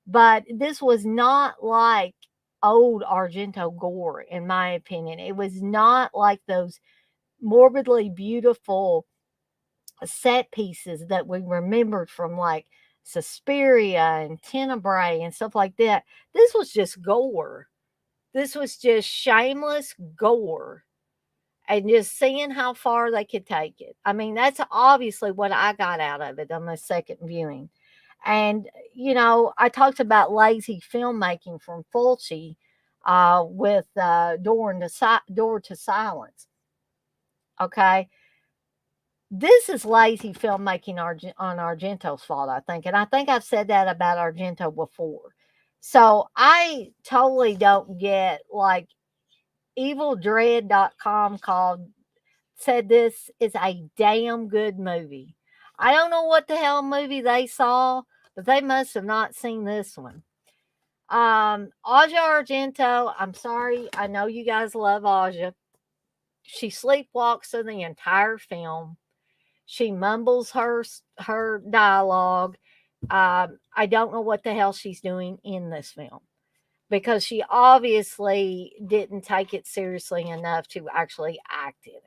but this was not like old Argento gore, in my opinion. It was not like those morbidly beautiful set pieces that we remembered from like Suspiria and Tenebrae and stuff like that. This was just gore. This was just shameless gore and just seeing how far they could take it. I mean, that's obviously what I got out of it on the second viewing. And, I talked about lazy filmmaking from Fulci with Door to Silence. Okay. This is lazy filmmaking on Argento's fault, I think. And I think I've said that about Argento before. So I totally don't get, like, evildread.com said this is a damn good movie. I don't know what the hell movie they saw, but they must have not seen this one. Aja Argento, I'm sorry. I know you guys love Aja. She sleepwalks through the entire film. She mumbles her dialogue. I don't know what the hell she's doing in this film because she obviously didn't take it seriously enough to actually act in it.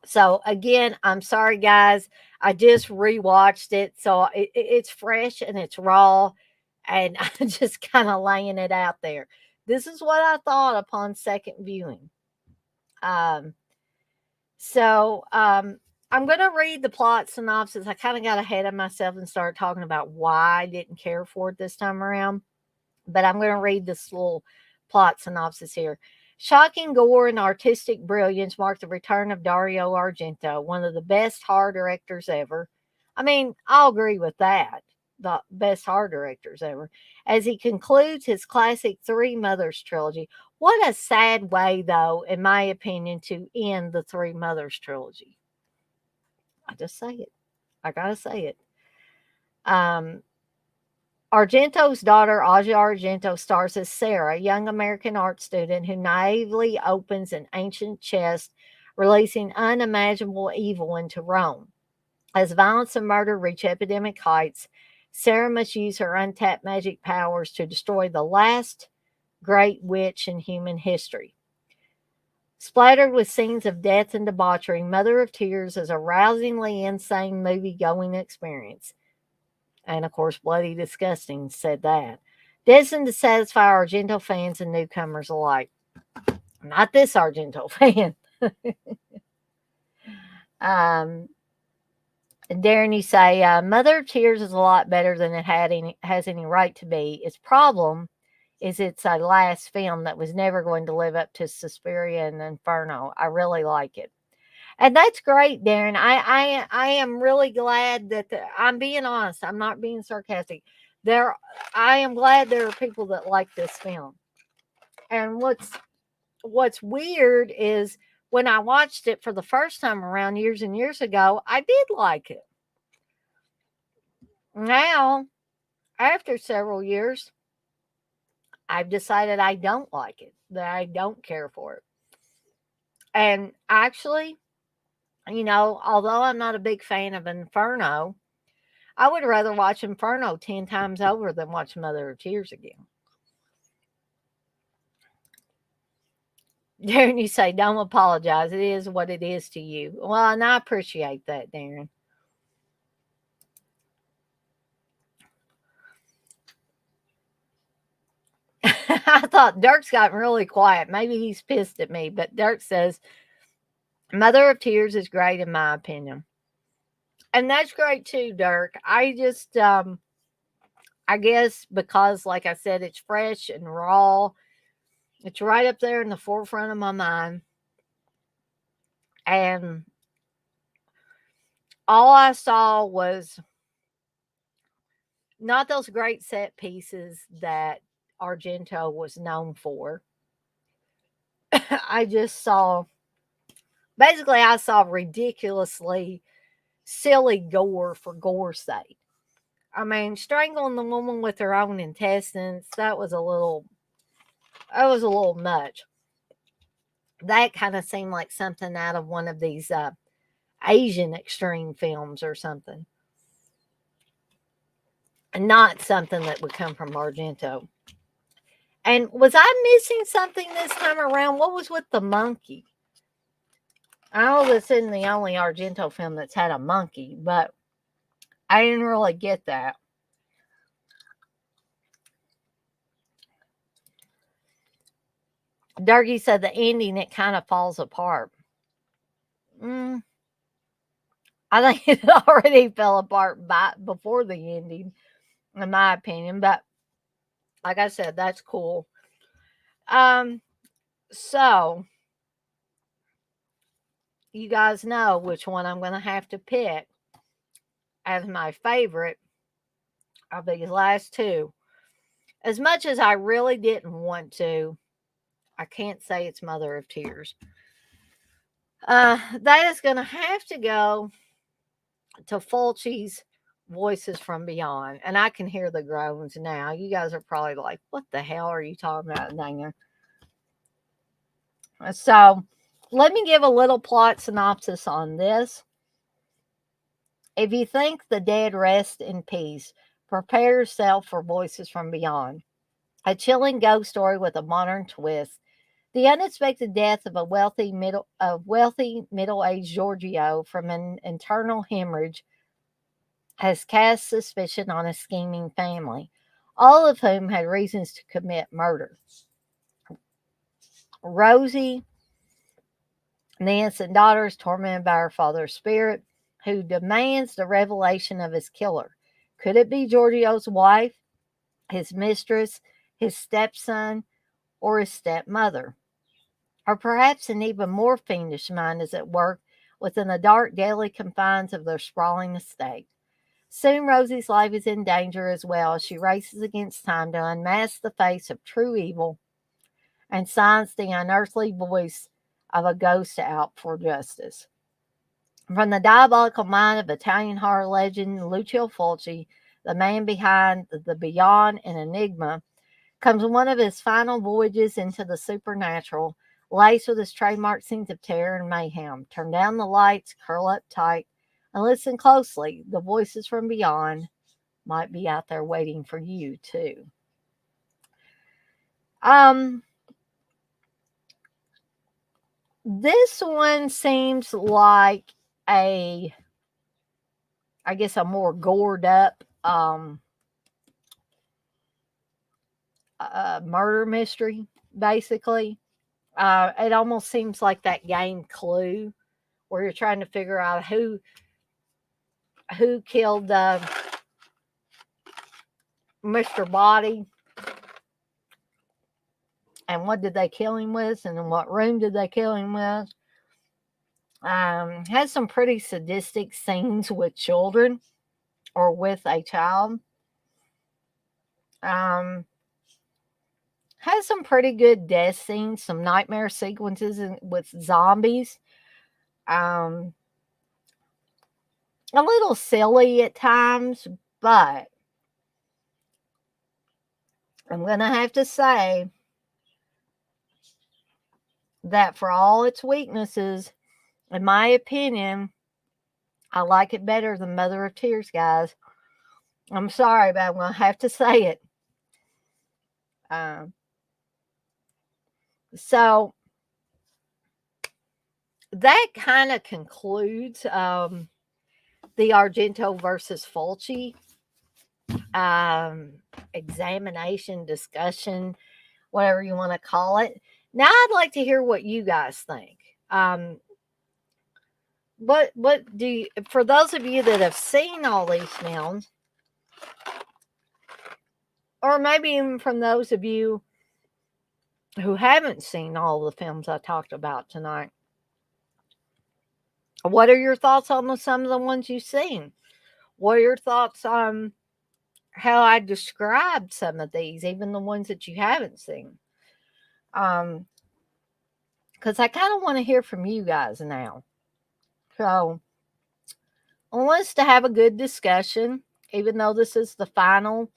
So again, I'm sorry, guys. I just rewatched it, so it's fresh and it's raw, and I'm just kind of laying it out there. This is what I thought upon second viewing. Um, so I'm going to read the plot synopsis. I kind of got ahead of myself and started talking about why I didn't care for it this time around, but I'm going to read this little plot synopsis here. Shocking gore and artistic brilliance mark the return of Dario Argento, one of the best horror directors ever. I mean, I'll agree with that. The best horror directors ever. As he concludes his classic Three Mothers trilogy. What a sad way, though, in my opinion, to end the Three Mothers trilogy. I just say it. I gotta say it. Um, Argento's daughter, Aja Argento, stars as Sarah, a young American art student who naively opens an ancient chest, releasing unimaginable evil into Rome. As violence and murder reach epidemic heights, Sarah must use her untapped magic powers to destroy the last great witch in human history. Splattered with scenes of death and debauchery, Mother of Tears is a rousingly insane movie-going experience. And of course, Bloody Disgusting said that. Destined to satisfy Argento fans and newcomers alike. Not this Argento fan. um, Darren, you say, Mother of Tears is a lot better than it has any right to be. Its problem is it's a last film that was never going to live up to Suspiria and Inferno. I really like it. And that's great, Darren. I am really glad that I'm being honest. I'm not being sarcastic. I am glad there are people that like this film. And what's weird is when I watched it for the first time around years and years ago, I did like it. Now, after several years, I've decided I don't like it, that I don't care for it. And actually, although I'm not a big fan of Inferno, I would rather watch Inferno 10 times over than watch Mother of Tears again. Darren, you say, don't apologize. It is what it is to you. Well, and I appreciate that, Darren. I thought Dirk's gotten really quiet. Maybe he's pissed at me, but Dirk says, Mother of Tears is great in my opinion. And that's great too, Dirk. I guess because, like I said, it's fresh and raw. It's right up there in the forefront of my mind. And all I saw was not those great set pieces that Argento was known for. I just saw, basically, I saw ridiculously silly gore for gore's sake. I mean, strangling the woman with her own intestines, that was a little much. That kind of seemed like something out of one of these Asian extreme films or something. And not something that would come from Argento. And was I missing something this time around? What was with the monkey? I know this isn't the only Argento film that's had a monkey, but I didn't really get that. Durkee said the ending, it kind of falls apart. Mm, I think it already fell apart before the ending, in my opinion. But like I said, that's cool. Um, so you guys know which one I'm going to have to pick as my favorite of these last two. As much as I really didn't want to, I can't say it's Mother of Tears. That is going to have to go to Fulci's Voices from Beyond. And I can hear the groans now. You guys are probably like, what the hell are you talking about, Dana? So let me give a little plot synopsis on this. If you think the dead rest in peace, prepare yourself for Voices from Beyond. A chilling ghost story with a modern twist. The unexpected death of a wealthy middle-aged Giorgio from an internal hemorrhage has cast suspicion on a scheming family, all of whom had reasons to commit murder. Rosie, the innocent daughter, is tormented by her father's spirit, who demands the revelation of his killer. Could it be Giorgio's wife, his mistress, his stepson, or his stepmother? Or perhaps an even more fiendish mind is at work within the dark daily confines of their sprawling estate. Soon Rosie's life is in danger as well as she races against time to unmask the face of true evil and silence the unearthly voice of a ghost out for justice. From the diabolical mind of Italian horror legend Lucio Fulci, the man behind the Beyond and Enigma, comes one of his final voyages into the supernatural, laced with his trademark scenes of terror and mayhem. Turn down the lights, curl up tight, and listen closely. The voices from beyond might be out there waiting for you too. This one seems like I guess a more gored up murder mystery, basically. It almost seems like that game Clue, where you're trying to figure out who killed Mr. Body and what did they kill him with, and in what room did they kill him with. Has some pretty sadistic scenes with children or with a child. Has some pretty good death scenes, some nightmare sequences with zombies. A little silly at times, but I'm going to have to say that for all its weaknesses, in my opinion, I like it better than Mother of Tears, guys. I'm sorry, but I'm going to have to say it. So that kind of concludes the Argento versus Fulci examination discussion whatever you want to call it. Now I'd like to hear what you guys think. What do you, for those of you that have seen all these films, or maybe even from those of you who haven't seen all the films I talked about tonight, what are your thoughts on some of the ones you've seen? What are your thoughts on how I described some of these, even the ones that you haven't seen? Because I kind of want to hear from you guys now. So I want us to have a good discussion, even though this is the final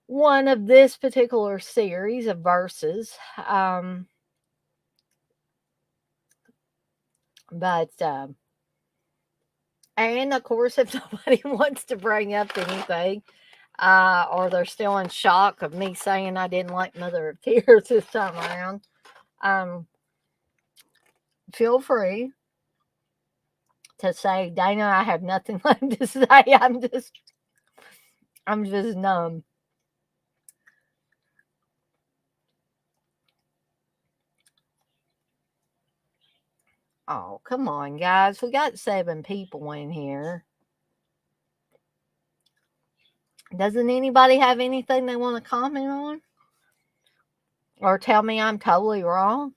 one of this particular series of verses. And of course, if nobody wants to bring up anything, or they're still in shock of me saying I didn't like Mother of Tears this time around, feel free to say, Dana, I have nothing left to say. I'm just numb. Oh, come on, guys. We got 7 people in here. Doesn't anybody have anything they want to comment on? Or tell me I'm totally wrong?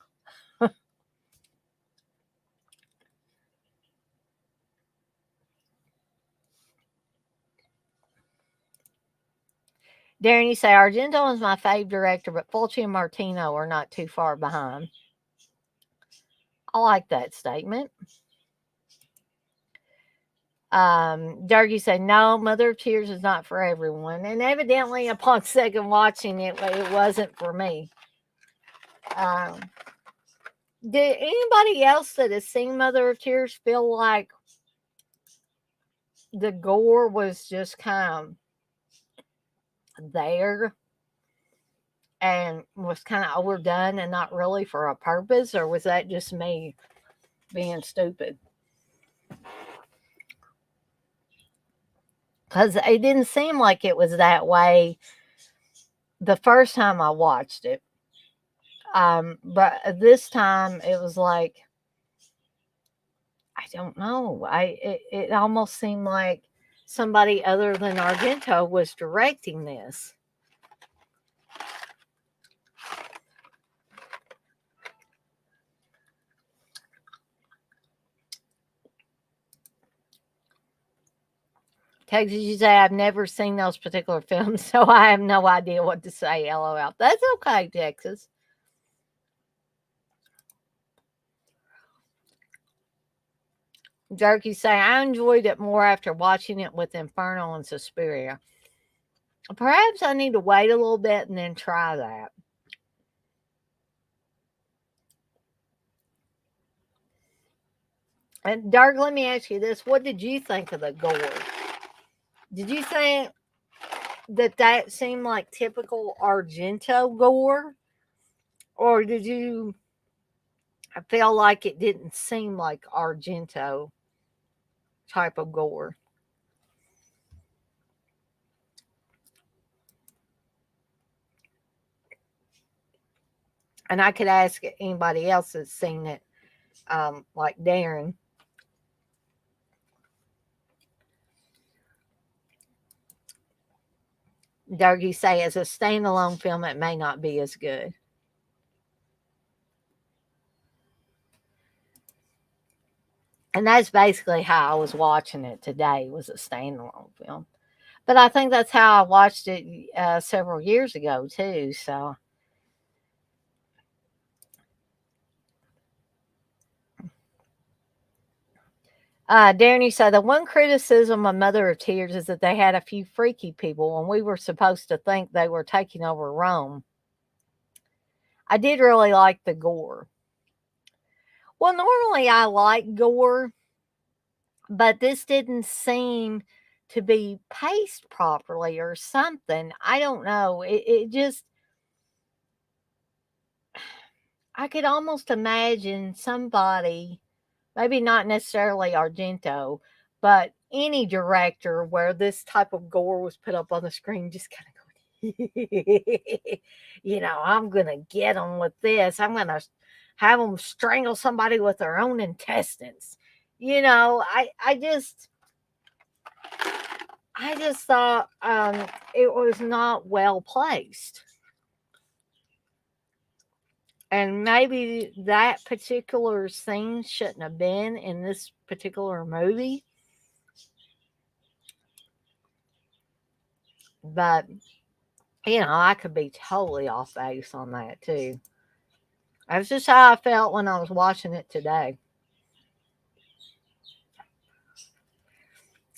Darren, you say Argento is my fave director, but Fulci and Martino are not too far behind. I like that statement. Dargy said, no, Mother of Tears is not for everyone. And evidently, upon second watching it, it wasn't for me. Did anybody else that has seen Mother of Tears feel like the gore was just kind of there and was kind of overdone and not really for a purpose? Or was that just me being stupid? Because it didn't seem like it was that way the first time I watched it. But this time it was like, I don't know. It almost seemed like somebody other than Argento was directing this. Texas, you say I've never seen those particular films, so I have no idea what to say. LOL. That's okay, Texas. Jerky say I enjoyed it more after watching it with Inferno and Suspiria. Perhaps I need to wait a little bit and then try that. And Dark, let me ask you this: what did you think of the gore? Did you think that seemed like typical Argento gore, or did you feel like it didn't seem like Argento type of gore? And I could ask anybody else that's seen it, like Darren. Dougie say as a standalone film, it may not be as good. And that's basically how I was watching it today, was a standalone film. But I think that's how I watched it several years ago too. So Darren, you say the one criticism of Mother of Tears is that they had a few freaky people and we were supposed to think they were taking over Rome. I did really like the gore. Well, normally I like gore, but this didn't seem to be paced properly or something. I don't know. It just, I could almost imagine somebody, maybe not necessarily Argento, but any director where this type of gore was put up on the screen just kind of going, I'm going to get them with this. I'm going to have them strangle somebody with their own intestines. I just thought it was not well placed. And maybe that particular scene shouldn't have been in this particular movie. But, I could be totally off base on that too. That's just how I felt when I was watching it today.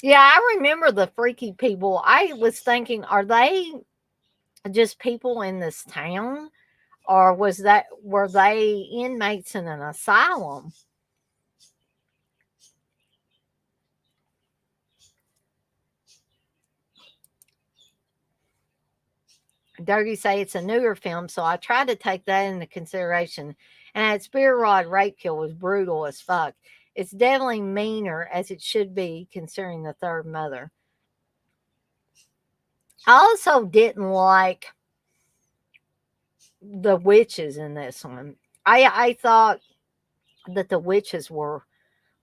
Yeah, I remember the freaky people. I was thinking, are they just people in this town? Or were they inmates in an asylum? Dirty say it's a newer film, so I tried to take that into consideration. And that spear rod rape kill was brutal as fuck. It's definitely meaner as it should be considering the third mother. I also didn't like the witches in this one. I thought that the witches were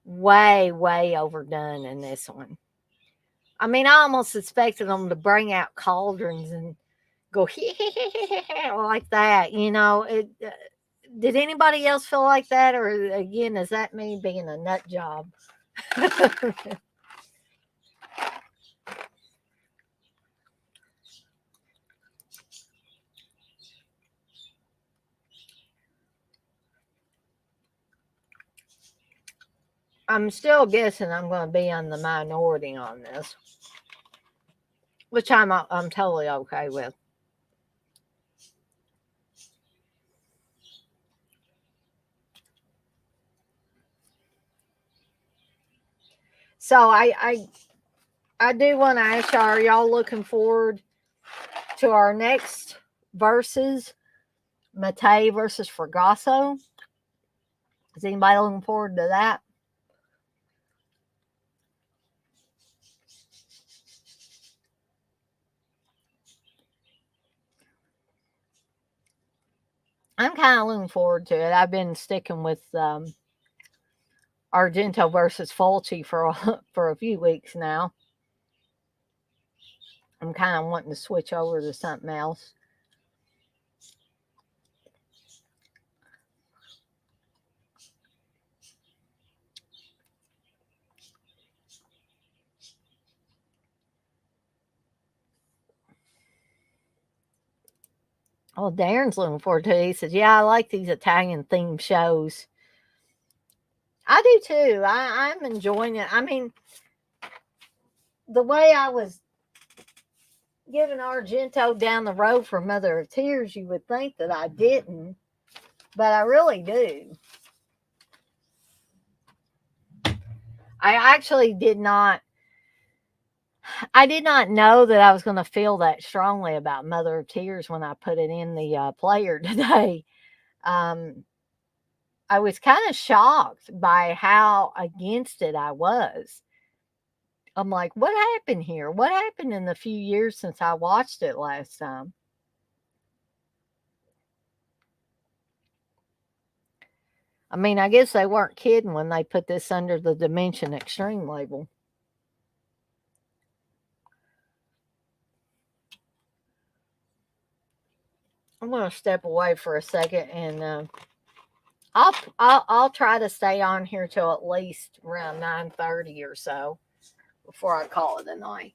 way, way overdone in this one. I mean, I almost expected them to bring out cauldrons and go like that. Did anybody else feel like that, or again, is that me being a nut job? I'm still guessing I'm going to be on the minority on this, which I'm totally okay with. So I do want to ask y'all, are y'all looking forward to our next verses, Matei versus Fragasso? Is anybody looking forward to that? I'm kind of looking forward to it. I've been sticking with Argento versus Fulci for a few weeks now. I'm kind of wanting to switch over to something else. Oh, Darren's looking forward to it. He says, "Yeah, I like these Italian themed shows." I do too. I'm enjoying it. I mean, the way I was giving Argento down the road for Mother of Tears, you would think that I didn't, but I really do. I actually did not. I did not know that I was going to feel that strongly about Mother of Tears when I put it in the player today. Um, I was kind of shocked by how against it I was. I'm like, what happened here? What happened in the few years since I watched it last time? I mean, I guess they weren't kidding when they put this under the Dimension Extreme label. I'm going to step away for a second, and I'll try to stay on here till at least around 9:30 or so before I call it a night.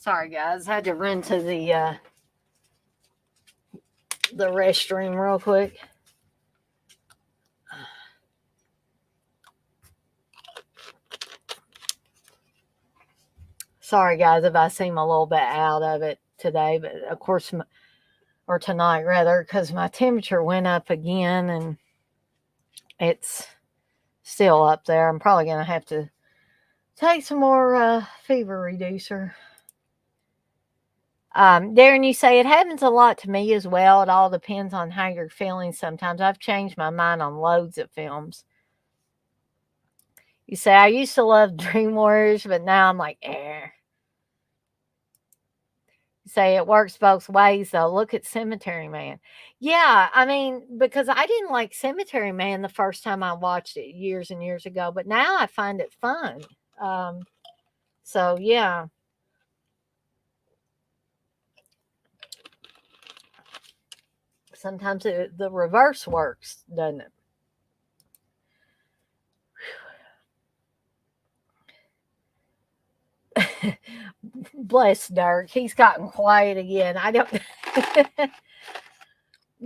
Sorry, guys. I had to run to the restroom real quick. Sorry, guys, if I seem a little bit out of it today, but of course, or tonight rather, because my temperature went up again and it's still up there. I'm probably going to have to take some more fever reducer. Darren, you say it happens a lot to me as well. It all depends on how you're feeling sometimes. I've changed my mind on loads of films. You say, I used to love Dream Warriors, but now I'm like, eh. You say it works both ways, though. Look at Cemetery Man. Yeah, I mean, because I didn't like Cemetery Man the first time I watched it years and years ago, but now I find it fun. Um, so, yeah. Sometimes the reverse works, doesn't it? Bless Dirk. He's gotten quiet again. I don't.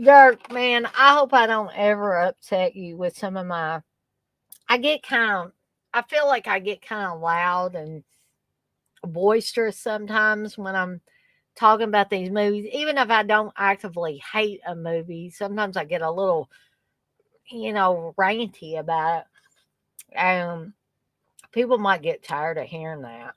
Dirk, man, I hope I don't ever upset you with some of my. I get kind of. I feel like I get kind of loud and boisterous sometimes when I'm talking about these movies. Even if I don't actively hate a movie, sometimes I get a little, ranty about it. People might get tired of hearing that.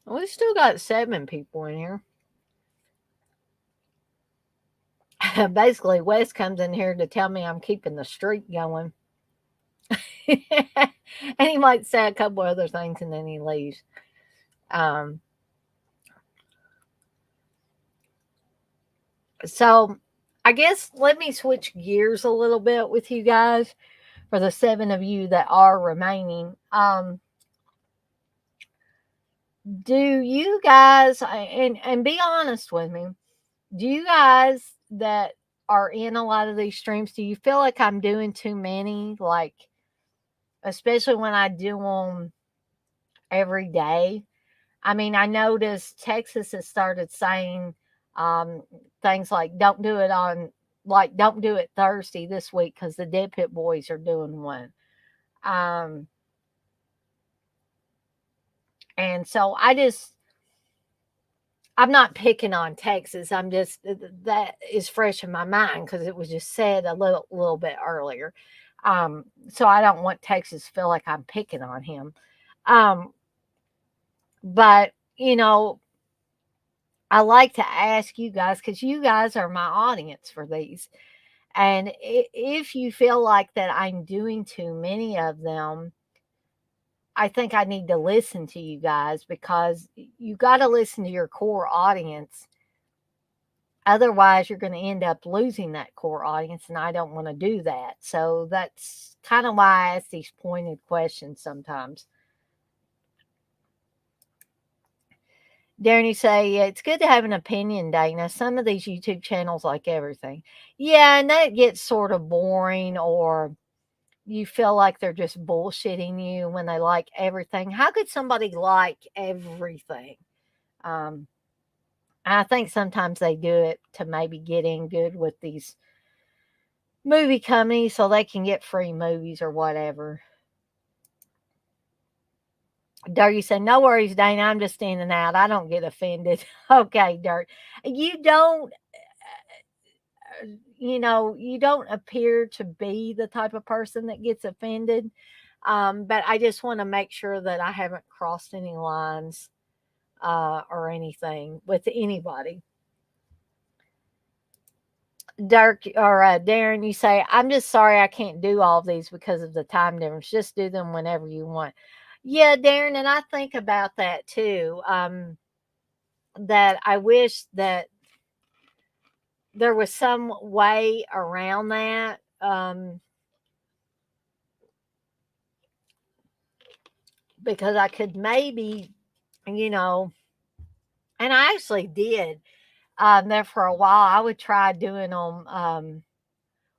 We still got 7 people in here. Basically, Wes comes in here to tell me I'm keeping the streak going. And he might say a couple other things and then he leaves. Um, so I guess let me switch gears a little bit with you guys for the 7 of you that are remaining. Do you guys, and be honest with me, do you guys that are in a lot of these streams, do you feel like I'm doing too many? Like, especially when I do them every day. I mean, I noticed Texas has started saying um, things like don't do it Thursday this week because the Dead Pit Boys are doing one. Um, and so I'm not picking on Texas. I'm just, that is fresh in my mind because it was just said a little bit earlier. So I don't want Texas to feel like I'm picking on him. Um, but, I like to ask you guys because you guys are my audience for these. And if you feel like that I'm doing too many of them, I think I need to listen to you guys because you got to listen to your core audience. Otherwise, you're going to end up losing that core audience, and I don't want to do that. So that's kind of why I ask these pointed questions sometimes. Darren, you say, yeah, it's good to have an opinion, Dana. Some of these YouTube channels like everything. Yeah, and that gets sort of boring, or you feel like they're just bullshitting you when they like everything. How could somebody like everything? Um, I think sometimes they do it to maybe get in good with these movie companies so they can get free movies or whatever. Dirt, you say, no worries, Dana. I'm just standing out. I don't get offended. Okay, Dirt. You don't, you don't appear to be the type of person that gets offended. But I just want to make sure that I haven't crossed any lines or anything with anybody. Dirk or Darren, you say, I'm just sorry I can't do all of these because of the time difference. Just do them whenever you want. Yeah, Darren, and I think about that too. That I wish that there was some way around that. Because I could maybe, you know, and I actually did there for a while. I would try doing them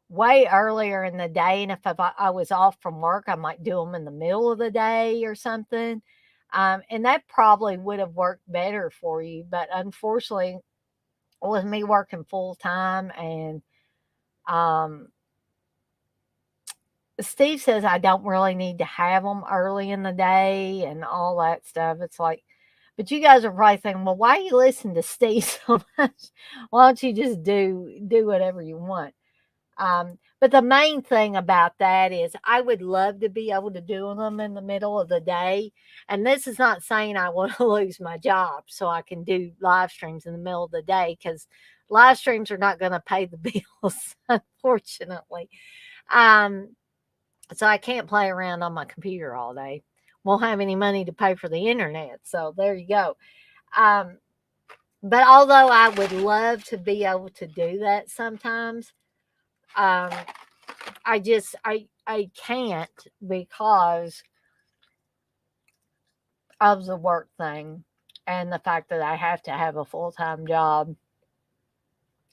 way earlier in the day, and if I was off from work, I might do them in the middle of the day or something. And that probably would have worked better for you, but unfortunately, with me working full time and um, Steve says I don't really need to have them early in the day and all that stuff. It's like, but you guys are probably thinking, well, why you listen to Steve so much? Why don't you just do whatever you want? But the main thing about that is I would love to be able to do them in the middle of the day. And this is not saying I want to lose my job so I can do live streams in the middle of the day, because live streams are not going to pay the bills, unfortunately. Um, so I can't play around on my computer all day. Won't have any money to pay for the internet. So there you go. Um, but although I would love to be able to do that sometimes, um, I can't because of the work thing and the fact that I have to have a full time job.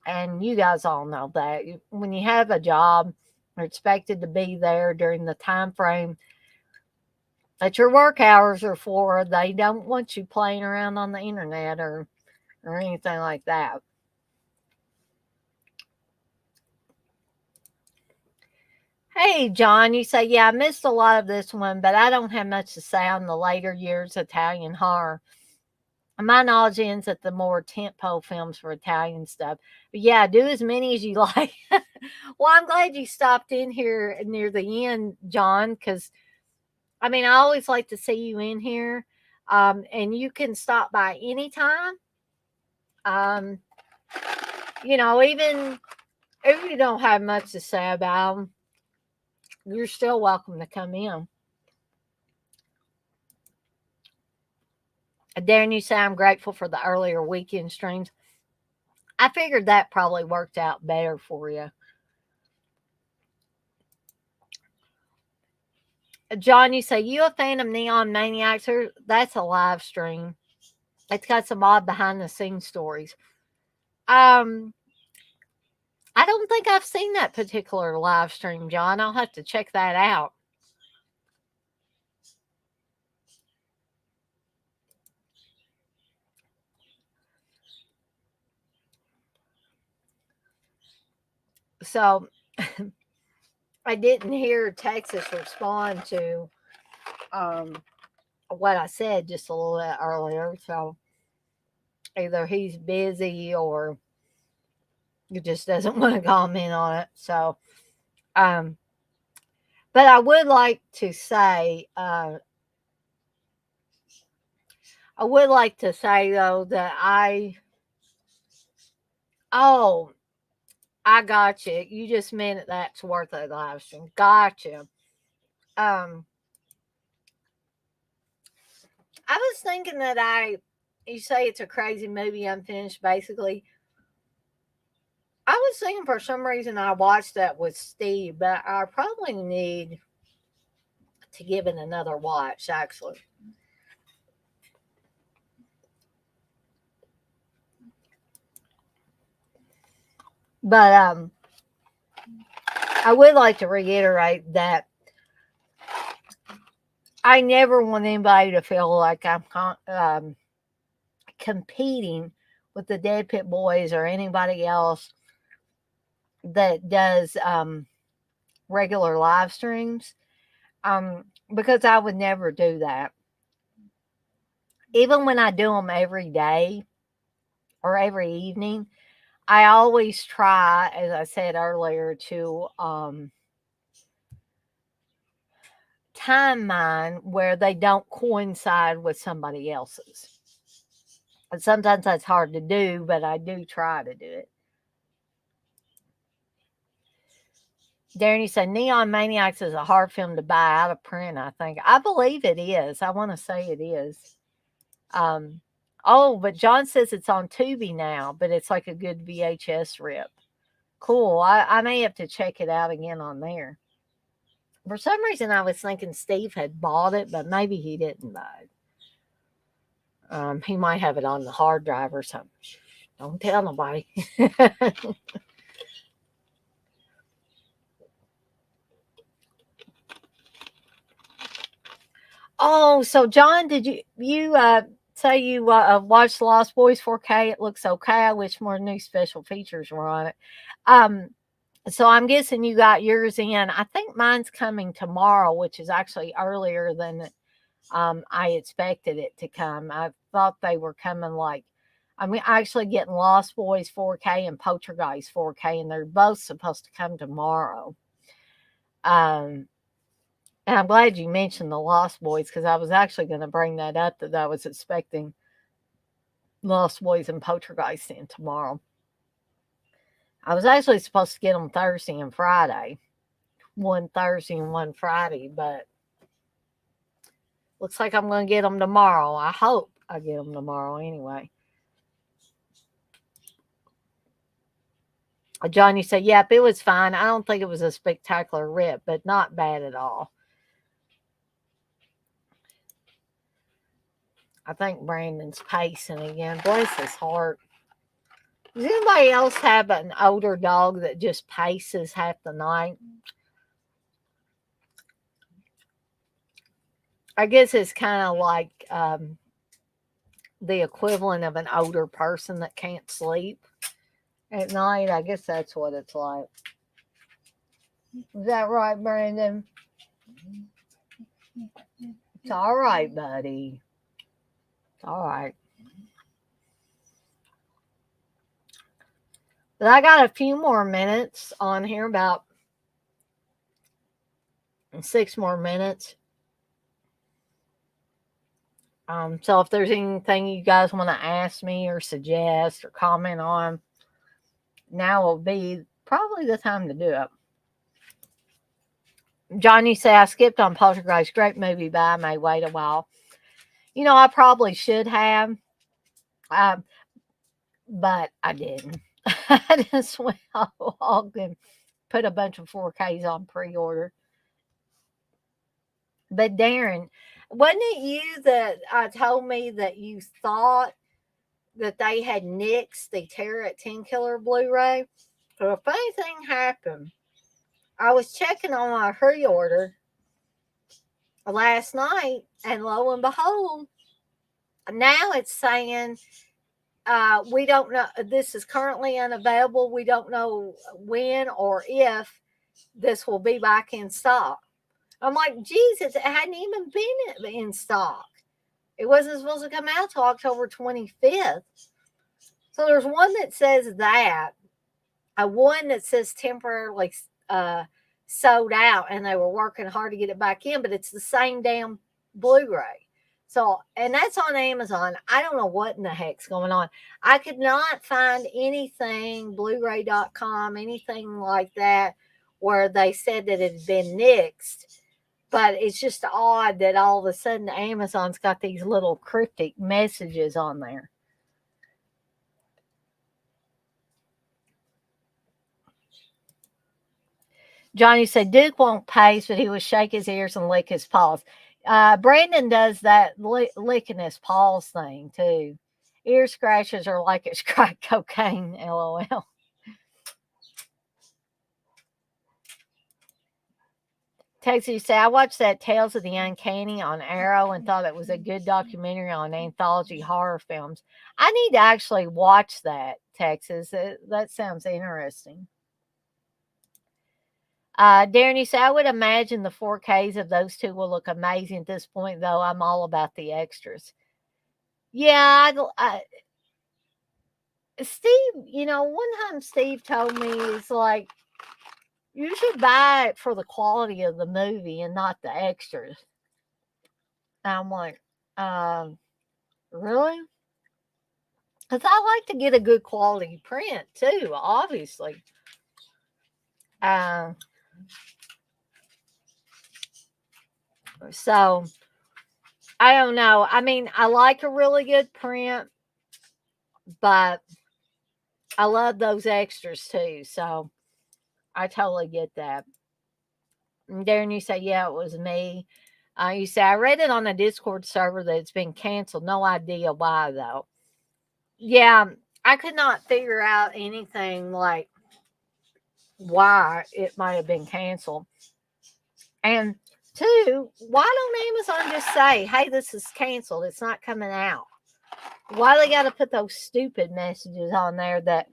And you guys all know that when you have a job, you're expected to be there during the time frame that your work hours are for. They don't want you playing around on the internet or anything like that. Hey, John, you say, yeah, I missed a lot of this one, but I don't have much to say on the later years Italian horror. My knowledge ends at the more tentpole films for Italian stuff. But yeah, do as many as you like. Well, I'm glad you stopped in here near the end, John, because I mean, I always like to see you in here. And you can stop by anytime. Um, even if you don't have much to say about them, you're still welcome to come in. Darren, you say I'm grateful for the earlier weekend streams. I figured that probably worked out better for you. John, you say you a fan of Neon Maniacs? That's a live stream. It's got some odd behind the scenes stories. Um, I don't think I've seen that particular live stream, John. I'll have to check that out. So I didn't hear Texas respond to um, what I said just a little bit earlier. So either he's busy or he just doesn't want to comment on it. So, um, but I would like to say though that oh, I got you. You just meant that's worth a live stream. Gotcha. Um, I was thinking that you say it's a crazy movie, unfinished, basically. I was thinking for some reason I watched that with Steve, but I probably need to give it another watch, actually. But I would like to reiterate that I never want anybody to feel like I'm competing with the Dead Pit Boys or anybody else that does regular live streams, because I would never do that. Even when I do them every day or every evening, I always try, as I said earlier, to time mine where they don't coincide with somebody else's. And sometimes that's hard to do, but I do try to do it. Darren, you said Neon Maniacs is a hard film to buy out of print, I think. I believe it is. I want to say it is. Um, oh, but John says it's on Tubi now, but it's like a good VHS rip. Cool. I may have to check it out again on there. For some reason, I was thinking Steve had bought it, but maybe he didn't buy it. He might have it on the hard drive or something. Don't tell nobody. Oh, so John, did you say you watched Lost Boys 4K? It looks okay. I wish more new special features were on it. Um, so I'm guessing you got yours in. I think mine's coming tomorrow, which is actually earlier than I expected it to come. I thought they were coming like, I mean, actually getting Lost Boys 4K and Poltergeist 4K, and they're both supposed to come tomorrow. Um, and I'm glad you mentioned the Lost Boys because I was actually going to bring that up that I was expecting Lost Boys and Poltergeist in tomorrow. I was actually supposed to get them Thursday and Friday, one Thursday and one Friday, but looks like I'm going to get them tomorrow. I hope I get them tomorrow anyway. John, you said, yep, it was fine. I don't think it was a spectacular rip, but not bad at all. I think Brandon's pacing again. Bless his heart. Does anybody else have an older dog that just paces half the night? I guess it's kind of like the equivalent of an older person that can't sleep at night. I guess that's what it's like. Is that right, Brandon? It's all right, buddy. It's all right. But I got a few more minutes on here, about 6 more minutes. So if there's anything you guys want to ask me or suggest or comment on, now will be probably the time to do it. John, you say I skipped on Poltergeist. Great movie, but I may wait a while. You know, I probably should have, but I didn't. I just went hog and put a bunch of 4Ks on pre-order. But Darren, wasn't it you that told me that you thought that they had nixed the Terror at 10 Killer Blu-ray? So a funny thing happened. I was checking on my pre-order last night, and lo and behold, now it's saying we don't know. This is currently unavailable. We don't know when or if this will be back in stock. I'm like, Jesus, it hadn't even been in stock. It wasn't supposed to come out till October 25th. So there's one that says that, one that says temporarily sold out, and they were working hard to get it back in, but it's the same damn Blu-ray. So, and that's on Amazon. I don't know what in the heck's going on. I could not find anything, Blu-ray.com, anything like that, where they said that it had been nixed. But it's just odd that all of a sudden Amazon's got these little cryptic messages on there. Johnny said Duke won't pace, but he will shake his ears and lick his paws. Brandon does that licking his paws thing too. Ear scratches are like it's crack cocaine, lol. Texas say I watched that Tales of the Uncanny on Arrow and thought it was a good documentary on anthology horror films. I need to actually watch that, Texas. That sounds interesting. Darren, you say I would imagine the 4Ks of those two will look amazing at this point, though. I'm all about the extras. Yeah, Steve, one time Steve told me, it's like, you should buy it for the quality of the movie and not the extras. And I'm like, really? Because I like to get a good quality print too, obviously. So I don't know. I mean, I like a really good print, but I love those extras too. So I totally get that. And Darren, you say, yeah, it was me. You say, I read it on a Discord server that it's been canceled. No idea why, though. Yeah, I could not figure out anything like why it might have been canceled. And Two, why don't Amazon just say, hey, this is canceled, it's not coming out? Why they got to put those stupid messages on there that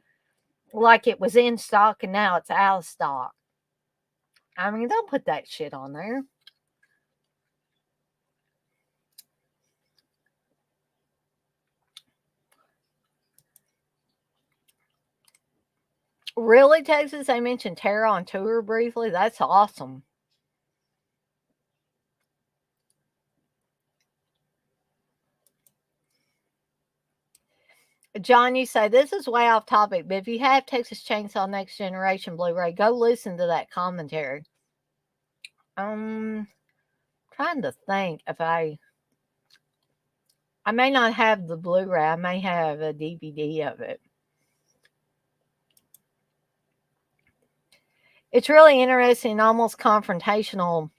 like it was in stock and now it's out of stock? I mean, don't put that shit on there. Really, Texas? They mentioned Tara on tour briefly. That's awesome. John, you say this is way off topic, but if you have Texas Chainsaw Next Generation Blu-ray, go listen to that commentary. Trying to think if I may not have the Blu-ray. I may have a DVD of it. It's really interesting, almost confrontational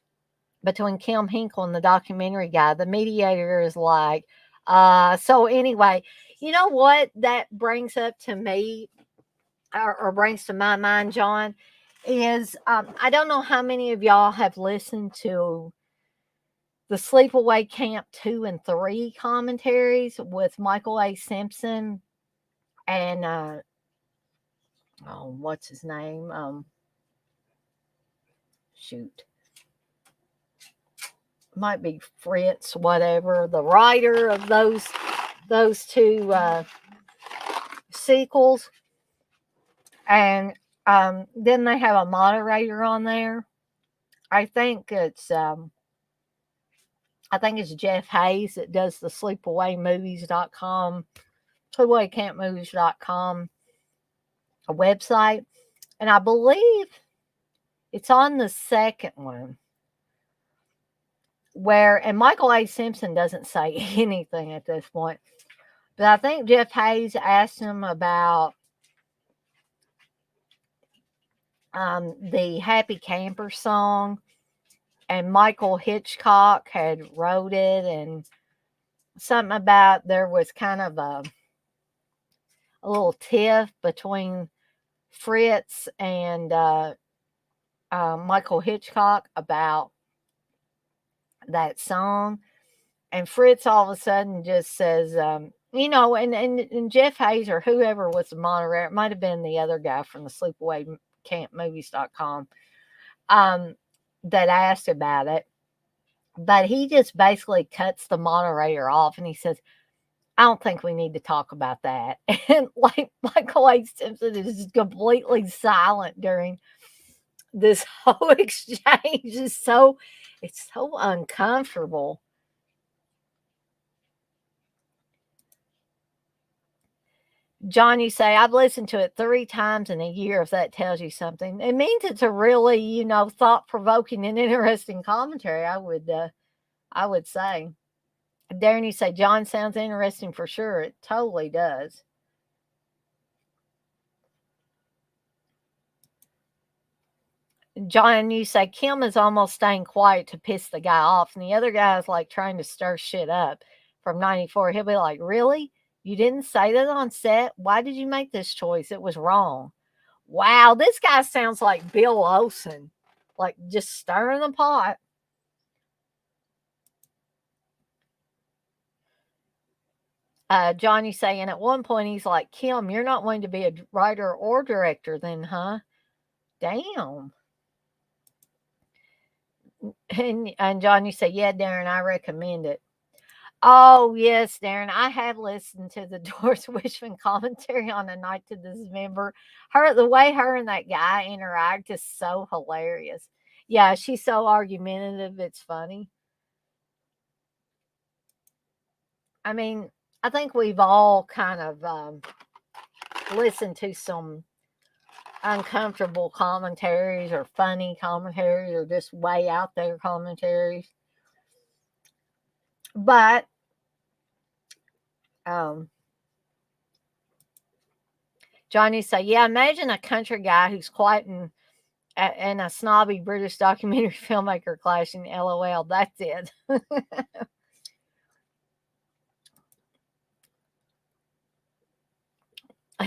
between Kim Hinkle and the documentary guy. The mediator is like, so anyway, you know what that brings up to me, or brings to my mind, John, is I don't know how many of y'all have listened to the Sleepaway Camp 2 and 3 commentaries with Michael A. Simpson and what's his name? Shoot. Might be Fritz, whatever, the writer of those two sequels. And then they have a moderator on there. I think it's Jeff Hayes that does the sleepawaymovies.com, sleepawaycampmovies.com, a website. And I believe it's on the second one and Michael A. Simpson doesn't say anything at this point. But I think Jeff Hayes asked him about the Happy Camper song, and Michael Hitchcock had wrote it, and something about there was kind of a little tiff between Fritz and Michael Hitchcock about that song. And Fritz all of a sudden just says, and Jeff Hayes or whoever was the moderator, it might have been the other guy from the sleepawaycampmovies.com, that asked about it. But he just basically cuts the moderator off and he says, I don't think we need to talk about that. And like Michael A. Simpson is completely silent during this whole exchange. It's so uncomfortable. John, you say, I've listened to it 3 times in a year, if that tells you something. It means it's a really, thought-provoking and interesting commentary, I would say. Darren, you say, John sounds interesting for sure. It totally does. John, you say, Kim is almost staying quiet to piss the guy off, and the other guy is like trying to stir shit up from 94. He'll be like, really? You didn't say that on set? Why did you make this choice? It was wrong. Wow, this guy sounds like Bill Olsen, like just stirring the pot. Johnny saying at one point he's like, Kim, you're not going to be a writer or director then, huh? Damn. And Johnny say, yeah, Darren, I recommend it. Oh, yes, Darren. I have listened to the Doris Wishman commentary on A Night to Dismember. The way her and that guy interact is so hilarious. Yeah, she's so argumentative. It's funny. I mean, I think we've all kind of listened to some uncomfortable commentaries or funny commentaries or just way out there commentaries. But Johnny say, yeah, imagine a country guy who's quiet and a snobby British documentary filmmaker clashing. LOL, that's it.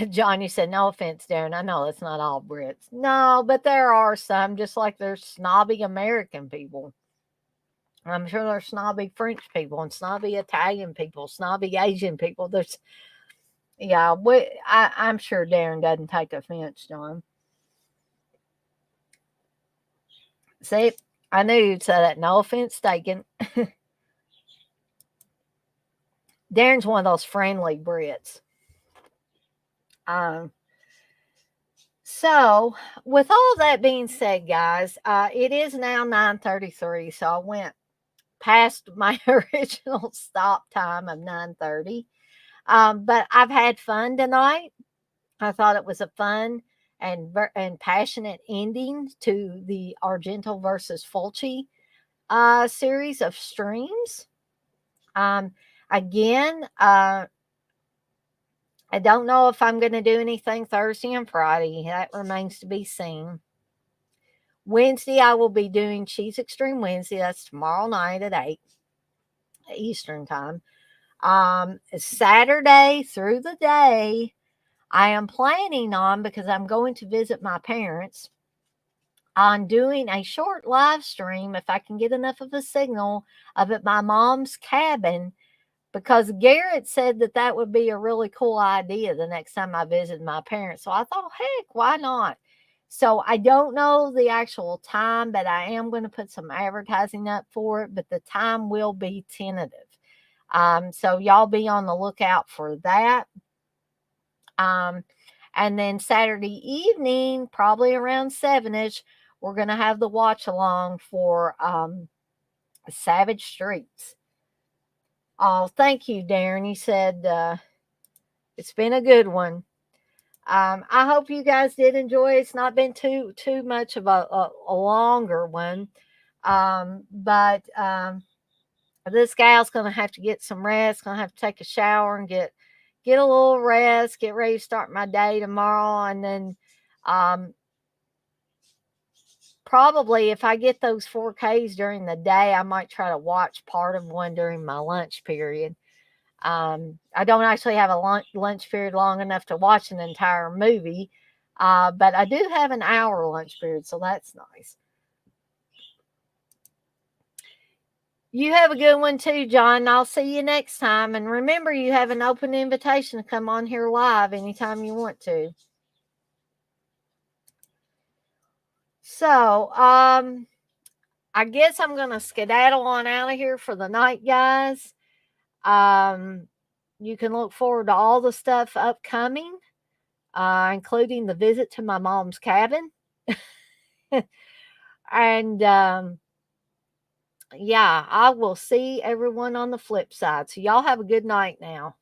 Johnny said, no offense, Darren. I know it's not all Brits. No, but there are some, just like there's snobby American people. I'm sure there's snobby French people and snobby Italian people, snobby Asian people. Yeah, I'm sure Darren doesn't take offense, John. See, I knew you'd say that. No offense taken. Darren's one of those friendly Brits. Um, so, with all that being said, guys, it is now 9:33, so I went past my original stop time of 9:30. But I've had fun tonight. I thought it was a fun and passionate ending to the Argento versus Fulci series of streams. Um, again, I don't know if I'm going to do anything Thursday and Friday. That remains to be seen. Wednesday, I will be doing Cheese Extreme Wednesday. That's tomorrow night at 8 Eastern Time. Saturday through the day, I am planning on, because I'm going to visit my parents, on doing a short live stream, if I can get enough of a signal, of at my mom's cabin, because Garrett said that that would be a really cool idea the next time I visit my parents. So I thought, heck, why not? So I don't know the actual time, but I am going to put some advertising up for it, but the time will be tentative. So y'all be on the lookout for that. And then Saturday evening, probably around 7ish, we're going to have the watch along for Savage Streets. Oh, thank you, Darren. You said it's been a good one. I hope you guys did enjoy. It's not been too much of a longer one, but this gal's gonna have to get some rest. Gonna have to take a shower and get a little rest. Get ready to start my day tomorrow, and then probably if I get those 4Ks during the day, I might try to watch part of one during my lunch period. I don't actually have a lunch period long enough to watch an entire movie, but I do have an hour lunch period, so that's nice. You have a good one too, John. I'll see you next time. And remember, you have an open invitation to come on here live anytime you want to. So, I guess I'm going to skedaddle on out of here for the night, guys. You can look forward to all the stuff upcoming, including the visit to my mom's cabin. And yeah, I will see everyone on the flip side. So y'all have a good night now.